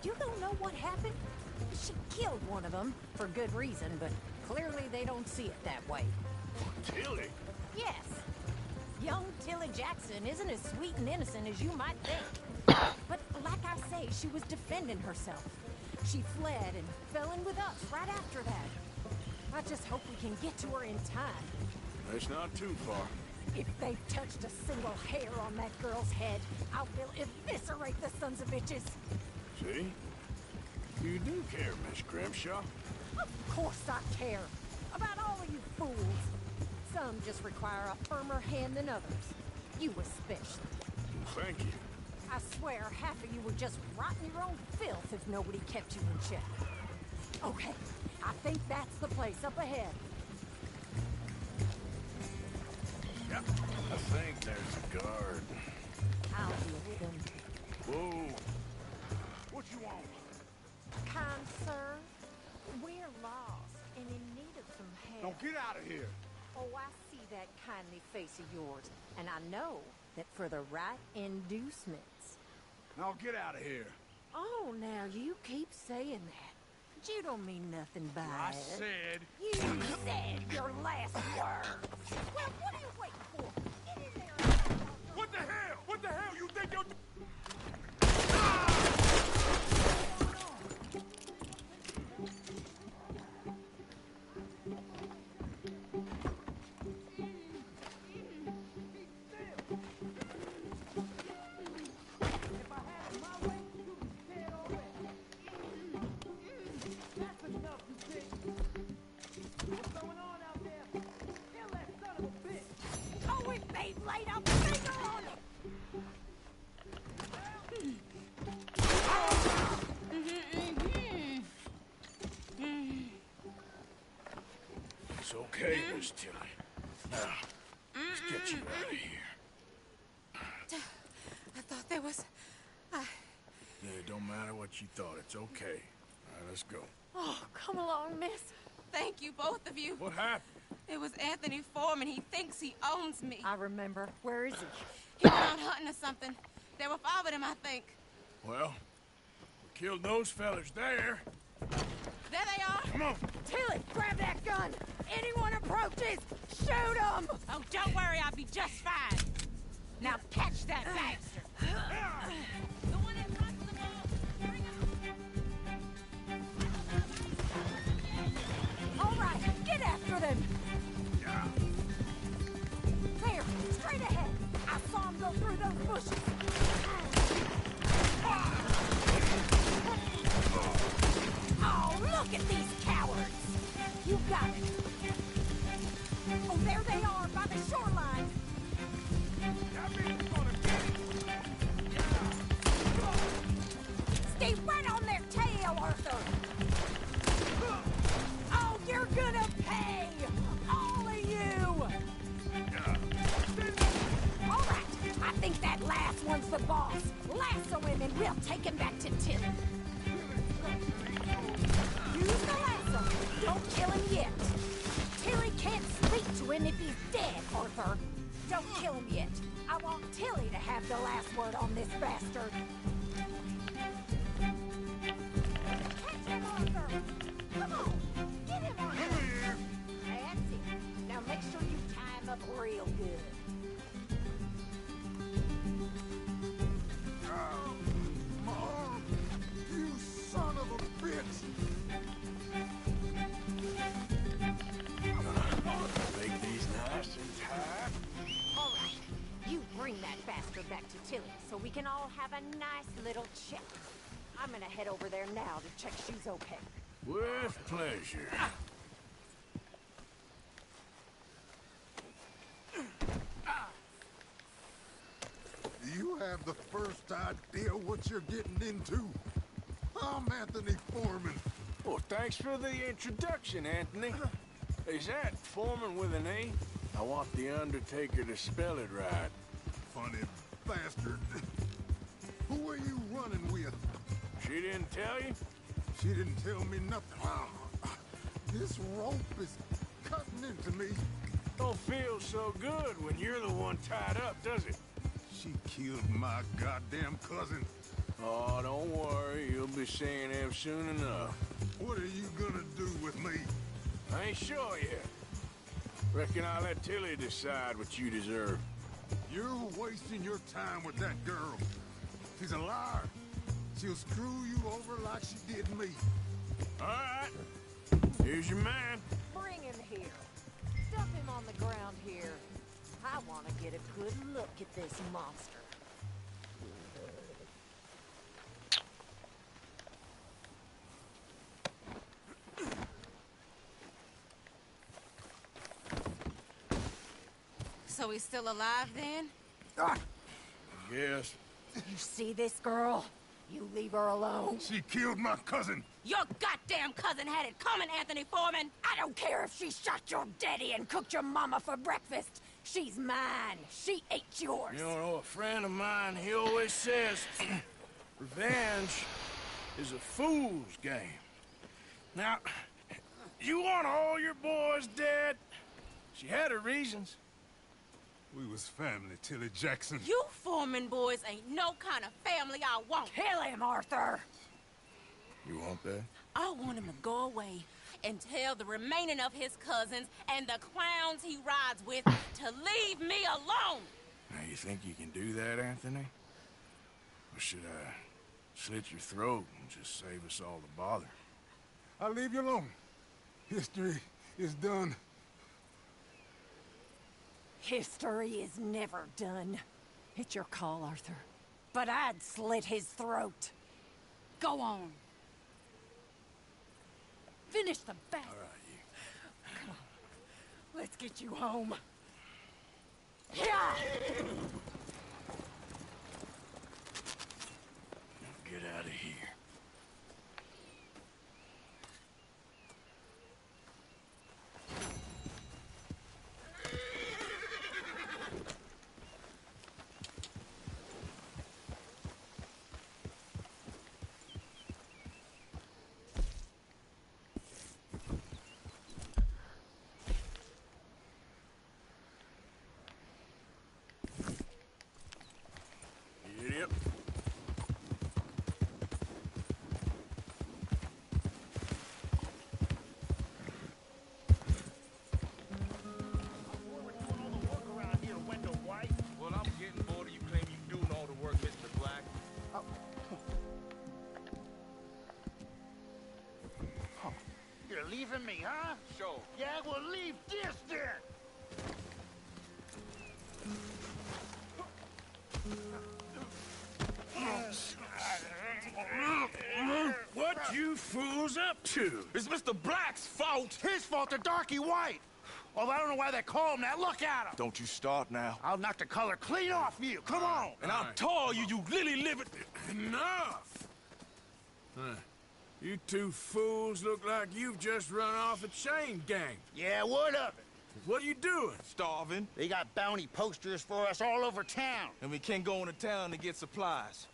[SPEAKER 24] You don't know what happened? She killed one of them, for good reason, but clearly they don't see it that way.
[SPEAKER 13] Tilly?
[SPEAKER 24] Yes. Young Tilly Jackson isn't as sweet and innocent as you might think. But like I say, she was defending herself. She fled and fell in with us right after that. I just hope we can get to her in time.
[SPEAKER 13] It's not too far.
[SPEAKER 24] If they've touched a single hair on that girl's head, I will eviscerate the sons of bitches.
[SPEAKER 13] See? You do care, Miss Grimshaw.
[SPEAKER 24] Of course I care. About all of you fools. Some just require a firmer hand than others. You especially.
[SPEAKER 13] Thank you.
[SPEAKER 24] I swear half of you would just rot in your own filth if nobody kept you in check. Okay, I think that's the place up ahead.
[SPEAKER 13] Yep. I think there's a guard.
[SPEAKER 24] I'll deal with him.
[SPEAKER 13] Whoa.
[SPEAKER 2] What you want?
[SPEAKER 24] Kind sir, we're lost and in need of some help.
[SPEAKER 2] Now get out of here.
[SPEAKER 24] Oh, I see that kindly face of yours, and I know that for the right inducements.
[SPEAKER 2] Now get out of here.
[SPEAKER 24] Oh, now you keep saying that. But you don't mean nothing by
[SPEAKER 2] I
[SPEAKER 24] it.
[SPEAKER 2] said...
[SPEAKER 24] You said your last words. Well, what are you waiting for? Get in there.
[SPEAKER 2] What the hell? What the hell you think you're...
[SPEAKER 24] Oh, it may laid a finger on it.
[SPEAKER 13] It's okay, Miss Tilly. Now, let's get you out of here.
[SPEAKER 8] I thought there was...
[SPEAKER 13] Yeah, it don't matter what you thought. It's okay. All right, let's go.
[SPEAKER 8] Oh, come along, miss. Thank you, both of you.
[SPEAKER 13] What happened?
[SPEAKER 8] It was Anthony Foreman. He thinks he owns me.
[SPEAKER 24] I remember. Where is he?
[SPEAKER 8] He went out hunting or something. There were 5 of them, I think.
[SPEAKER 13] Well, we killed those fellas there.
[SPEAKER 8] There they are.
[SPEAKER 13] Come on.
[SPEAKER 24] Tilly, grab that gun. Anyone approaches, shoot them.
[SPEAKER 8] Oh, don't worry. I'll be just fine. Now catch that bastard. The one in front of the wall. Hurry up.
[SPEAKER 24] All right, get after them. There, straight ahead. I saw him go through those bushes. Oh, look at these cowards. You got it. Oh, there they are by the shoreline. Stay right on their tail, Arthur. Oh, you're gonna pay! All of you! All right, I think that last one's the boss. Lasso him and we'll take him back to Tilly. Use the lasso. Don't kill him yet. Tilly can't speak to him if he's dead, Arthur. Don't kill him yet. I want Tilly to have the last word on this bastard. Catch him, Arthur! Come on! Get him, Arthur!
[SPEAKER 2] Come here!
[SPEAKER 24] That's it. Now make sure you tie him up real good.
[SPEAKER 2] Mom! You son of a bitch!
[SPEAKER 13] Make these nice and tight.
[SPEAKER 24] All right. You bring that bastard back to Tilly so we can all have a nice little chat. I'm gonna head over there now to check she's okay.
[SPEAKER 13] With pleasure.
[SPEAKER 2] Do you have the first idea what you're getting into? I'm Anthony Foreman.
[SPEAKER 13] Well, thanks for the introduction, Anthony. Is that Foreman with an A? I want the Undertaker to spell it right.
[SPEAKER 2] Funny bastard. Who are you running with?
[SPEAKER 13] She didn't tell you?
[SPEAKER 2] She didn't tell me nothing. This rope is cutting into me.
[SPEAKER 13] Don't feel so good when you're the one tied up, does it?
[SPEAKER 2] She killed my goddamn cousin.
[SPEAKER 13] Oh, don't worry. You'll be seeing him soon enough.
[SPEAKER 2] What are you gonna do with me?
[SPEAKER 13] I ain't sure yet. Reckon I'll let Tilly decide what you deserve.
[SPEAKER 2] You're wasting your time with that girl. She's a liar. She'll screw you over like she did me.
[SPEAKER 13] All right. Here's your man.
[SPEAKER 24] Bring him here. Dump him on the ground here. I want to get a good look at this monster.
[SPEAKER 8] So he's still alive then?
[SPEAKER 13] Yes.
[SPEAKER 24] You see this girl? You leave her alone.
[SPEAKER 2] She killed my cousin.
[SPEAKER 8] Your goddamn cousin had it coming, Anthony Foreman!
[SPEAKER 24] I don't care if she shot your daddy and cooked your mama for breakfast. She's mine. She ate yours.
[SPEAKER 13] You know, a friend of mine, he always says, revenge is a fool's game. Now, you want all your boys dead? She had her reasons.
[SPEAKER 22] We was family, Tilly Jackson.
[SPEAKER 8] You Foreman boys ain't no kind of family I want.
[SPEAKER 24] Kill him, Arthur!
[SPEAKER 13] You want that?
[SPEAKER 8] I want him to go away and tell the remaining of his cousins and the clowns he rides with to leave me alone.
[SPEAKER 13] Now, you think you can do that, Anthony? Or should I slit your throat and just save us all the bother?
[SPEAKER 22] I'll leave you alone. History is done.
[SPEAKER 24] History is never done. It's your call, Arthur. But I'd slit his throat.
[SPEAKER 8] Go on. Finish the bat.
[SPEAKER 13] All right, you.
[SPEAKER 24] Come on. Let's get you home. Yeah!
[SPEAKER 13] Get out of here. Idiot.
[SPEAKER 18] Well, I'm getting bored of you claiming you doing all the work, Mr. Black.
[SPEAKER 15] You're leaving me, huh?
[SPEAKER 18] Sure.
[SPEAKER 15] Yeah, well, leave this then.
[SPEAKER 18] What you fools up to? It's Mr. Black's fault.
[SPEAKER 15] His fault, the darky white. Although I don't know why they call him that. Look at him.
[SPEAKER 18] Don't you start now.
[SPEAKER 15] I'll knock the color clean off you. Come on.
[SPEAKER 18] And I'll tell you, you lily live it.
[SPEAKER 13] Enough! Huh. You two fools look like you've just run off a chain gang.
[SPEAKER 15] Yeah, what of it?
[SPEAKER 13] What are you doing?
[SPEAKER 18] Starving.
[SPEAKER 15] They got bounty posters for us all over town.
[SPEAKER 18] And we can't go into town to get supplies.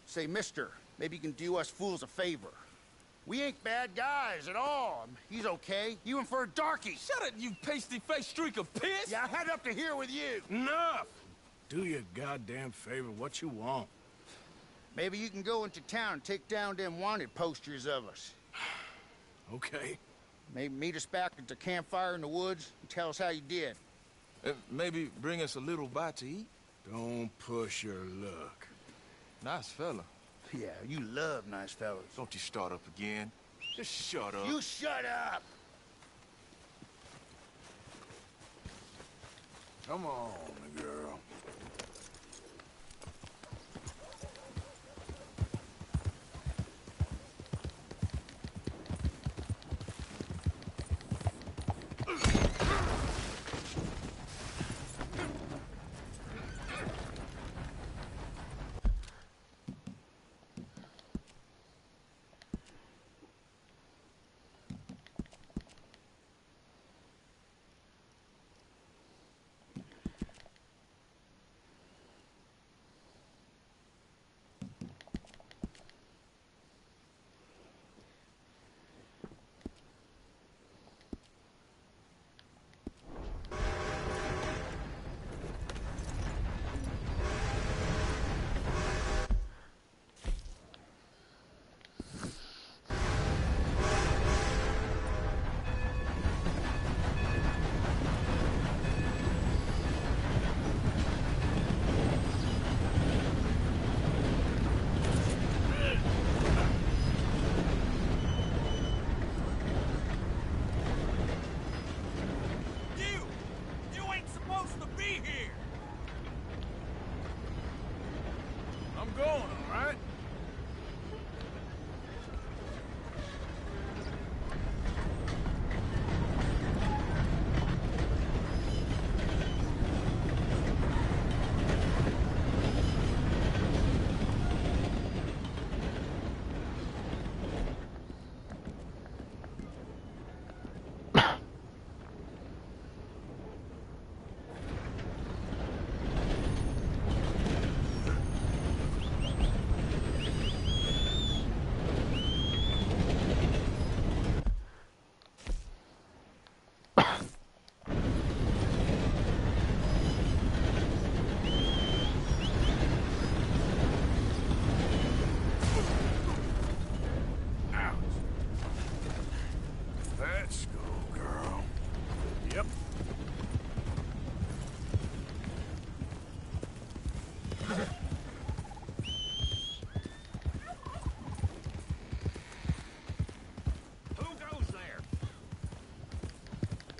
[SPEAKER 15] Say, mister, maybe you can do us fools a favor. We ain't bad guys at all. He's okay. Even for a darky.
[SPEAKER 18] Shut it, you pasty-faced streak of piss!
[SPEAKER 15] Yeah, I had up to here with you.
[SPEAKER 13] Enough! Do your goddamn favor what you want.
[SPEAKER 15] Maybe you can go into town and take down them wanted posters of us.
[SPEAKER 13] Okay.
[SPEAKER 15] Maybe meet us back at the campfire in the woods and tell us how you did.
[SPEAKER 18] Maybe bring us a little bite to eat.
[SPEAKER 13] Don't push your luck.
[SPEAKER 18] Nice fella.
[SPEAKER 15] Yeah, you love nice fellas.
[SPEAKER 18] Don't you start up again. Just shut up.
[SPEAKER 15] You shut up!
[SPEAKER 13] Come on, girl.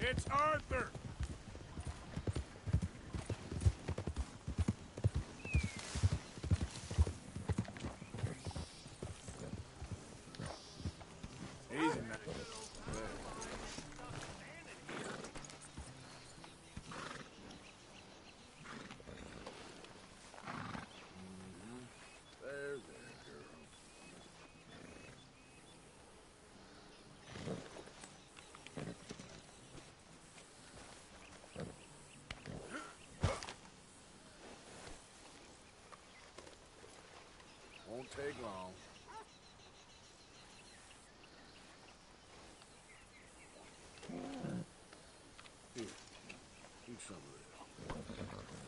[SPEAKER 18] It's Arthur!
[SPEAKER 13] Easy now. There, girl. Won't take long. Here, eat some of this.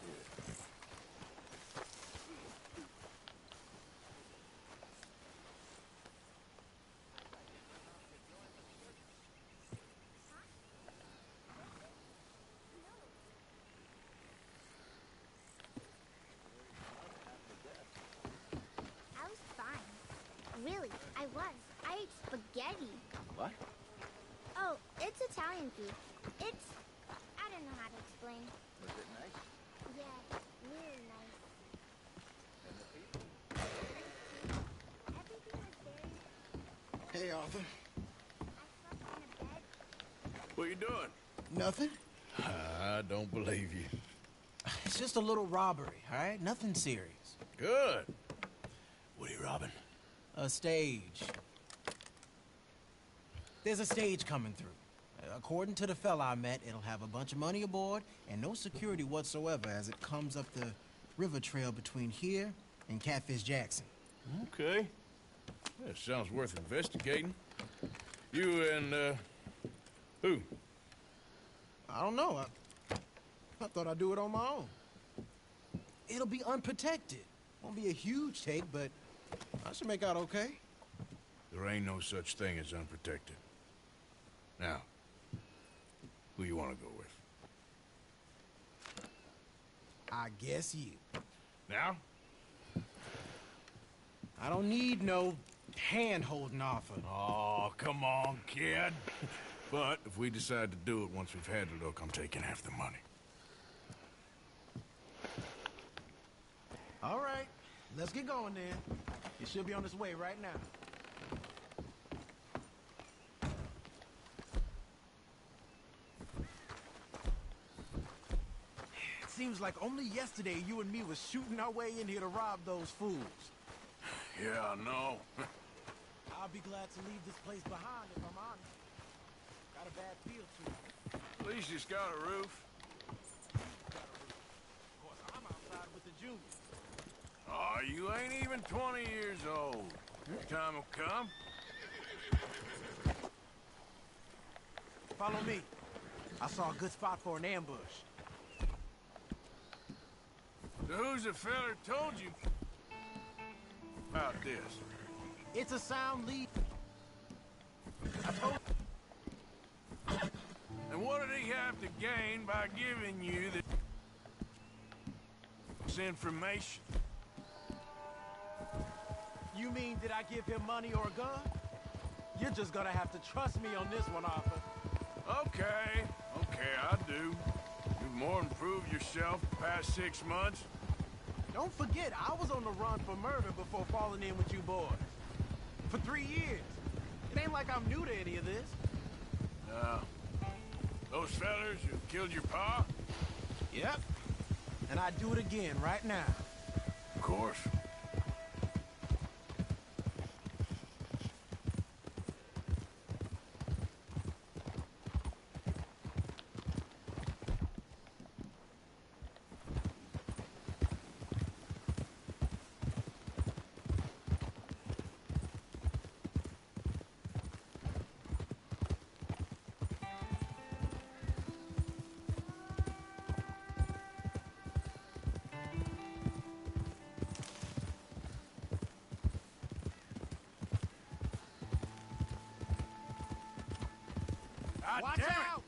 [SPEAKER 13] Here.
[SPEAKER 1] I was fine. Really, I was. I ate spaghetti.
[SPEAKER 11] What?
[SPEAKER 1] Oh, it's Italian food. It's... I don't know how to explain.
[SPEAKER 11] Was it nice?
[SPEAKER 1] Yeah, really nice. Everything was very...
[SPEAKER 15] Hey, Arthur.
[SPEAKER 1] I slept on a bed.
[SPEAKER 13] What you doing?
[SPEAKER 15] Nothing?
[SPEAKER 13] I don't believe you.
[SPEAKER 15] It's just a little robbery, all right? Nothing serious.
[SPEAKER 13] Good. What are you robbing?
[SPEAKER 15] A stage. There's a stage coming through. According to the fella I met, it'll have a bunch of money aboard and no security whatsoever as it comes up the river trail between here and Catfish Jackson.
[SPEAKER 13] Okay. That sounds worth investigating. You and, who?
[SPEAKER 15] I don't know. I thought I'd do it on my own. It'll be unprotected. Won't be a huge take, but I should make out okay.
[SPEAKER 13] There ain't no such thing as unprotected. Now, who you want to go with?
[SPEAKER 15] I guess you.
[SPEAKER 13] Now?
[SPEAKER 15] I don't need no hand-holding offer.
[SPEAKER 13] Oh, come on, kid. But if we decide to do it once we've had a look, I'm taking half the money.
[SPEAKER 15] All right, let's get going then. It should be on its way right now. It seems like only yesterday you and me was shooting our way in here to rob those fools.
[SPEAKER 13] Yeah, I know.
[SPEAKER 15] I'll be glad to leave this place behind if I'm honest. Got a bad feel to it.
[SPEAKER 13] At least it's got a roof.
[SPEAKER 15] Of course, I'm outside with the juniors.
[SPEAKER 13] Oh, you ain't even 20 years old. Your time will come.
[SPEAKER 15] Follow me. I saw a good spot for an ambush.
[SPEAKER 13] So who's the feller told you about this?
[SPEAKER 15] It's a sound lead. I told
[SPEAKER 13] And what did he have to gain by giving you this information?
[SPEAKER 15] You mean, did I give him money or a gun? You're just gonna have to trust me on this one, Arthur.
[SPEAKER 13] Okay, I do. You've more improved yourself the past 6 months.
[SPEAKER 15] Don't forget, I was on the run for murder before falling in with you boys. For 3 years. It ain't like I'm new to any of this.
[SPEAKER 13] No. Those fellers who killed your pa?
[SPEAKER 15] Yep. And I'd do it again right now.
[SPEAKER 13] Of course.
[SPEAKER 15] Watch out!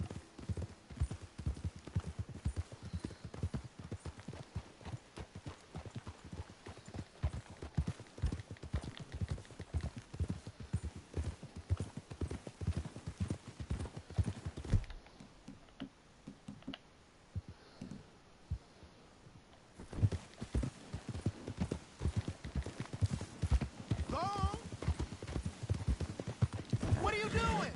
[SPEAKER 11] doing?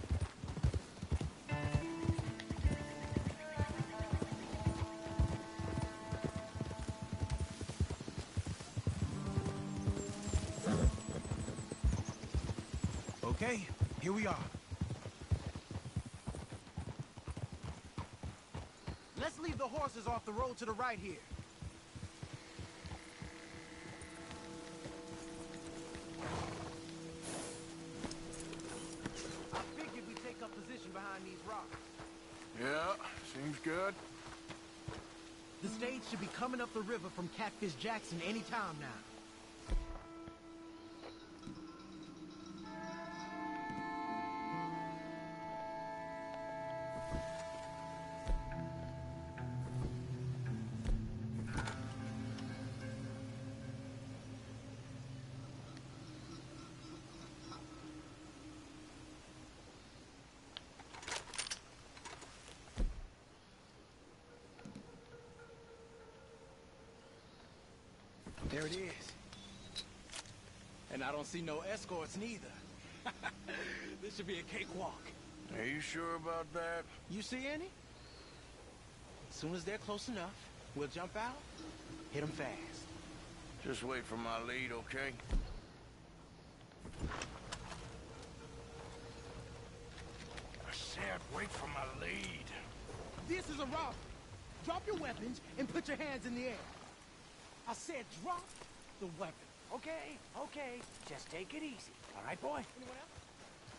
[SPEAKER 15] Okay, here we are. Let's leave the horses off the road to the right here. I figured we'd take up position behind these rocks.
[SPEAKER 13] Yeah, seems good.
[SPEAKER 15] The stage should be coming up the river from Catfish Jackson any time now.
[SPEAKER 11] There it is. And I don't see no escorts neither. This should be a cakewalk.
[SPEAKER 13] Are you sure about that?
[SPEAKER 15] You see any? As soon as they're close enough, we'll jump out, hit them fast.
[SPEAKER 13] Just wait for my lead, okay? I said wait for my lead.
[SPEAKER 15] This is a robbery. Drop your weapons and put your hands in the air. I said drop the weapon.
[SPEAKER 11] Okay, okay. Just take it easy. All right, boy?
[SPEAKER 15] Anyone else?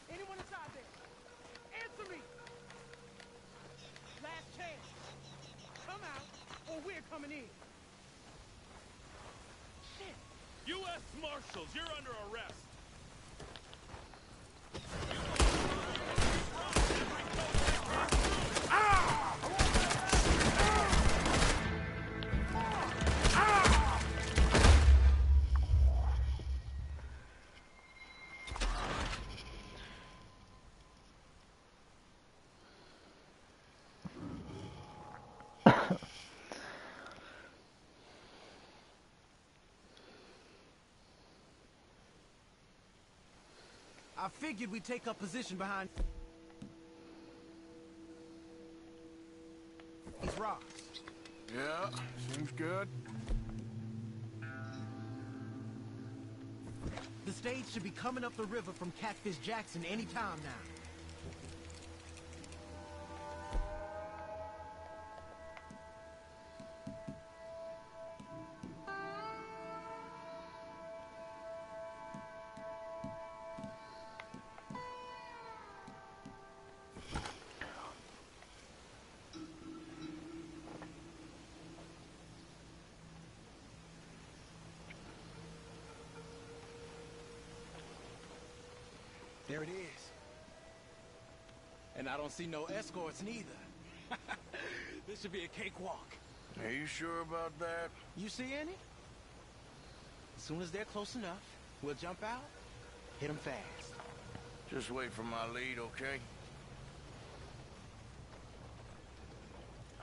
[SPEAKER 15] Anyone inside there? Answer me! Last chance. Come out, or we're coming in. Shit!
[SPEAKER 18] U.S. Marshals, you're under arrest.
[SPEAKER 15] I figured we'd take up position behind these rocks.
[SPEAKER 13] Yeah, seems good.
[SPEAKER 15] The stage should be coming up the river from Catfish Jackson any time now.
[SPEAKER 11] There it is. And I don't see no escorts neither. This should be a cakewalk.
[SPEAKER 13] Are you sure about that?
[SPEAKER 15] You see any? As soon as they're close enough, we'll jump out, hit them fast.
[SPEAKER 13] Just wait for my lead, okay?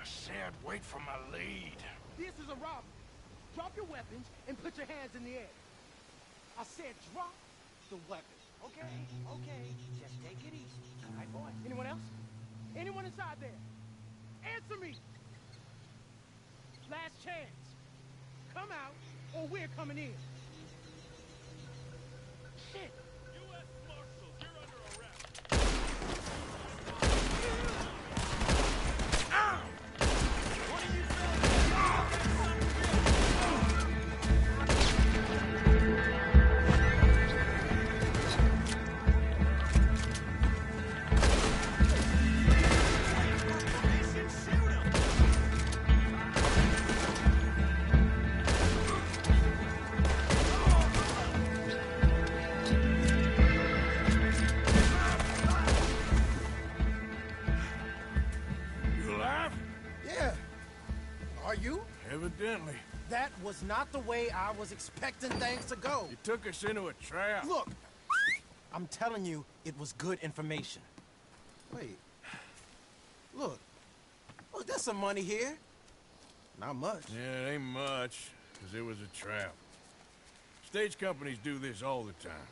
[SPEAKER 13] I said wait for my lead.
[SPEAKER 15] This is a robbery. Drop your weapons and put your hands in the air. I said drop the weapon.
[SPEAKER 11] Okay, okay. Just take it easy. All right, boy?
[SPEAKER 15] Anyone else? Anyone inside there? Answer me! Last chance. Come out, or we're coming in. Shit!
[SPEAKER 18] U.S. Marshals, you're under arrest.
[SPEAKER 11] What are you
[SPEAKER 13] Evidently.
[SPEAKER 15] That was not the way I was expecting things to go.
[SPEAKER 13] You took us into a trap.
[SPEAKER 15] Look, I'm telling you, it was good information. Wait. Look, there's some money here. Not much.
[SPEAKER 13] Yeah, it ain't much, because it was a trap. Stage companies do this all the time.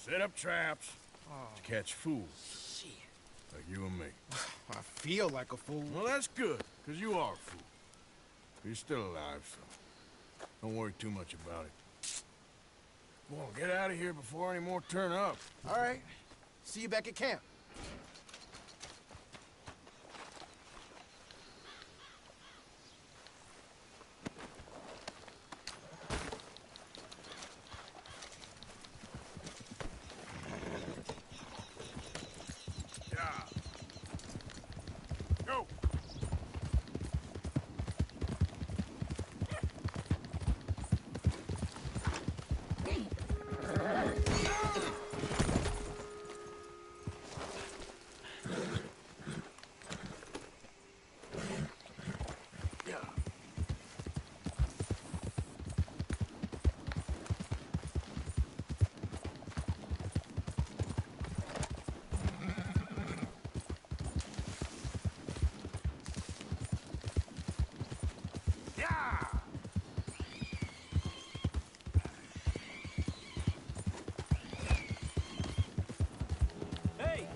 [SPEAKER 13] They set up traps, To catch fools.
[SPEAKER 15] Shit.
[SPEAKER 13] Like you and me.
[SPEAKER 15] I feel like a fool.
[SPEAKER 13] Well, that's good, because you are a fool. You're still alive, so don't worry too much about it. Come on, get out of here before any more turn up.
[SPEAKER 15] All right. See you back at camp.
[SPEAKER 13] Go!
[SPEAKER 11] Hey!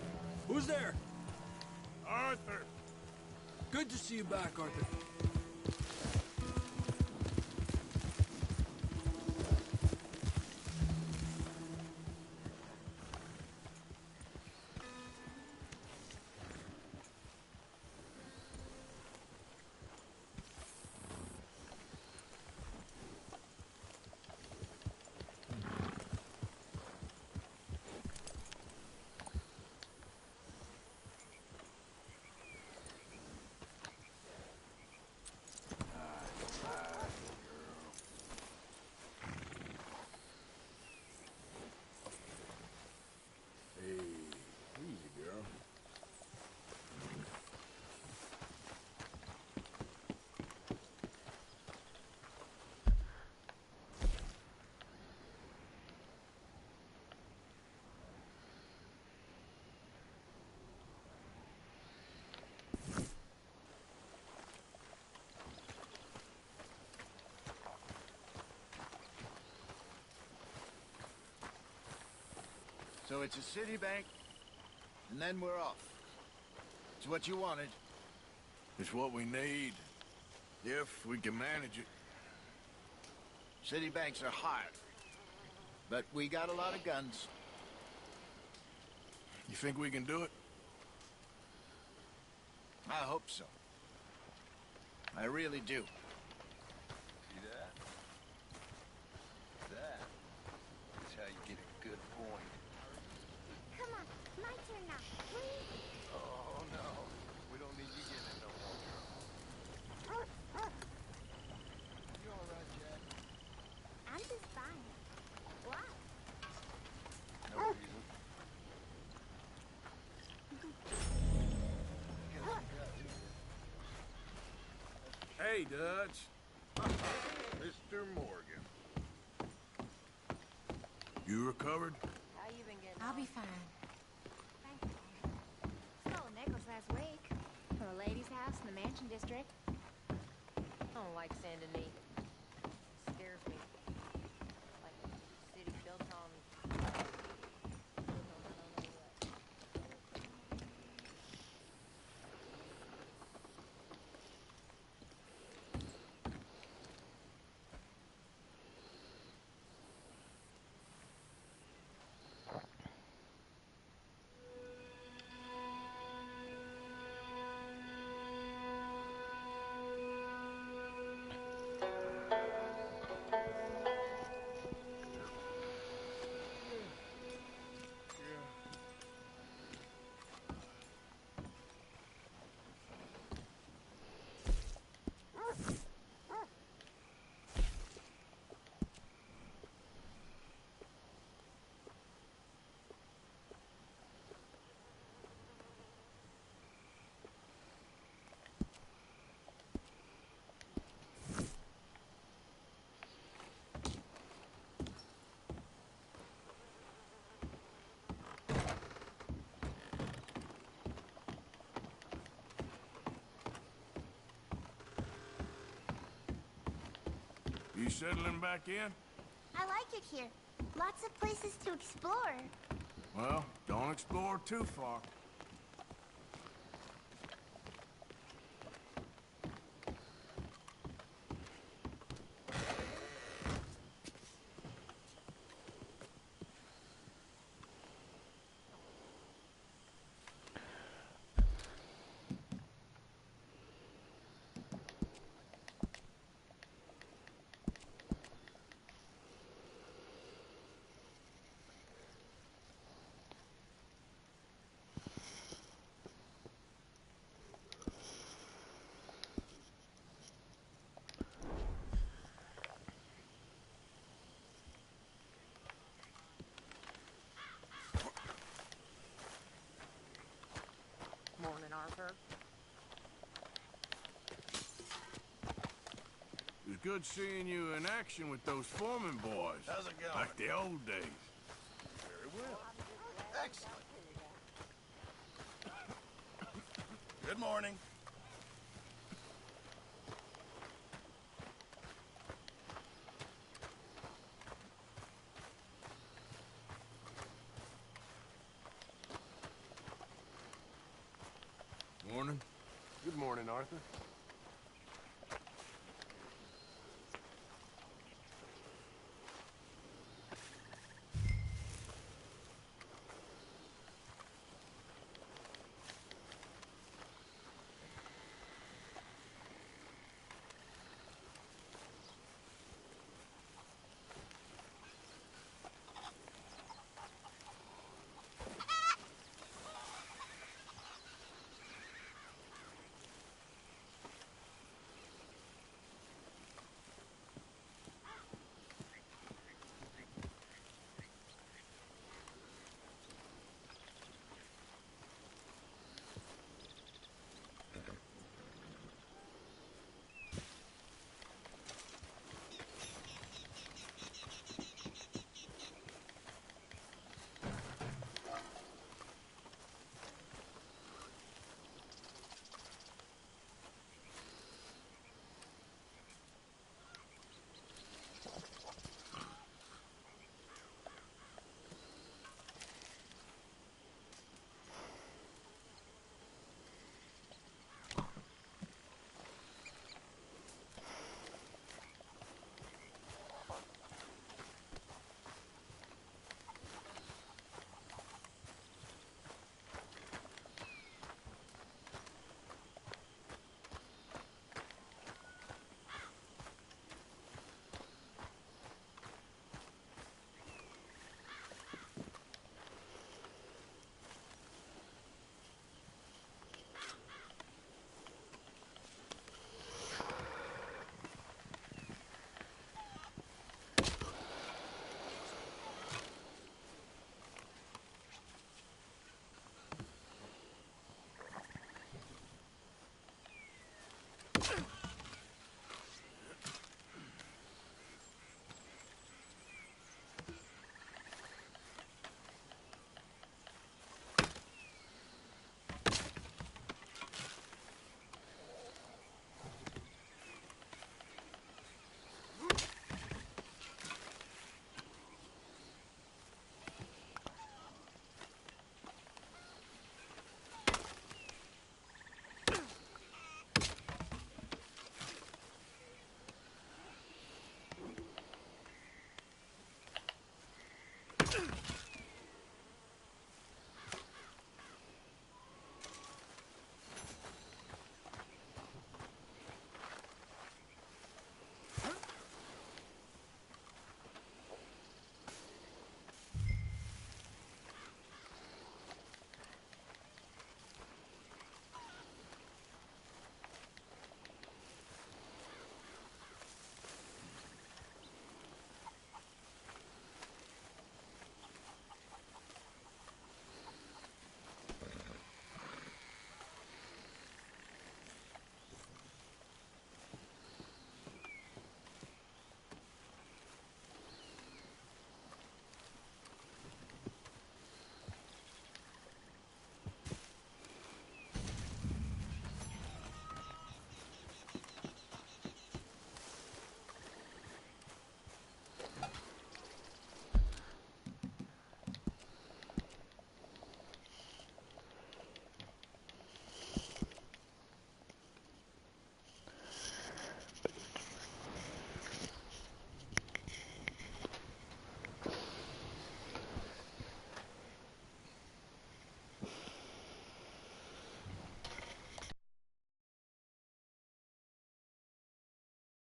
[SPEAKER 11] Who's there?
[SPEAKER 13] Arthur!
[SPEAKER 11] Good to see you back, Arthur.
[SPEAKER 13] Hey, easy, girl.
[SPEAKER 7] So it's a city bank, and then we're off. It's what you wanted.
[SPEAKER 13] It's what we need, if we can manage it.
[SPEAKER 7] City banks are hard, but we got a lot of guns.
[SPEAKER 13] You think we can do it?
[SPEAKER 7] I hope so. I really do.
[SPEAKER 2] See that? That is how you get a good point.
[SPEAKER 1] Come on, my turn now, please.
[SPEAKER 2] Oh, no. We don't need you getting in no more trouble. You all right, Jack?
[SPEAKER 1] I'm just fine. Why?
[SPEAKER 2] No reason.
[SPEAKER 13] Hey, Dutch.
[SPEAKER 2] Mr. Morgan.
[SPEAKER 13] You recovered?
[SPEAKER 5] How you been getting
[SPEAKER 24] I'll
[SPEAKER 5] on?
[SPEAKER 24] be fine.
[SPEAKER 1] Thank you. Stole a necklace last week from a lady's house in the Mansion District.
[SPEAKER 5] I don't like Saint Denis. It scares me. Like a city built on...
[SPEAKER 13] You settling back in?
[SPEAKER 1] I like it here. Lots of places to explore.
[SPEAKER 13] Well, don't Don't explore too far.
[SPEAKER 5] Morning, Arthur.
[SPEAKER 13] It was good seeing you in action with those foreman boys.
[SPEAKER 20] How's it going?
[SPEAKER 13] Like the old days.
[SPEAKER 20] Very well. Excellent. Good morning.
[SPEAKER 13] Morning.
[SPEAKER 3] Good morning, Arthur.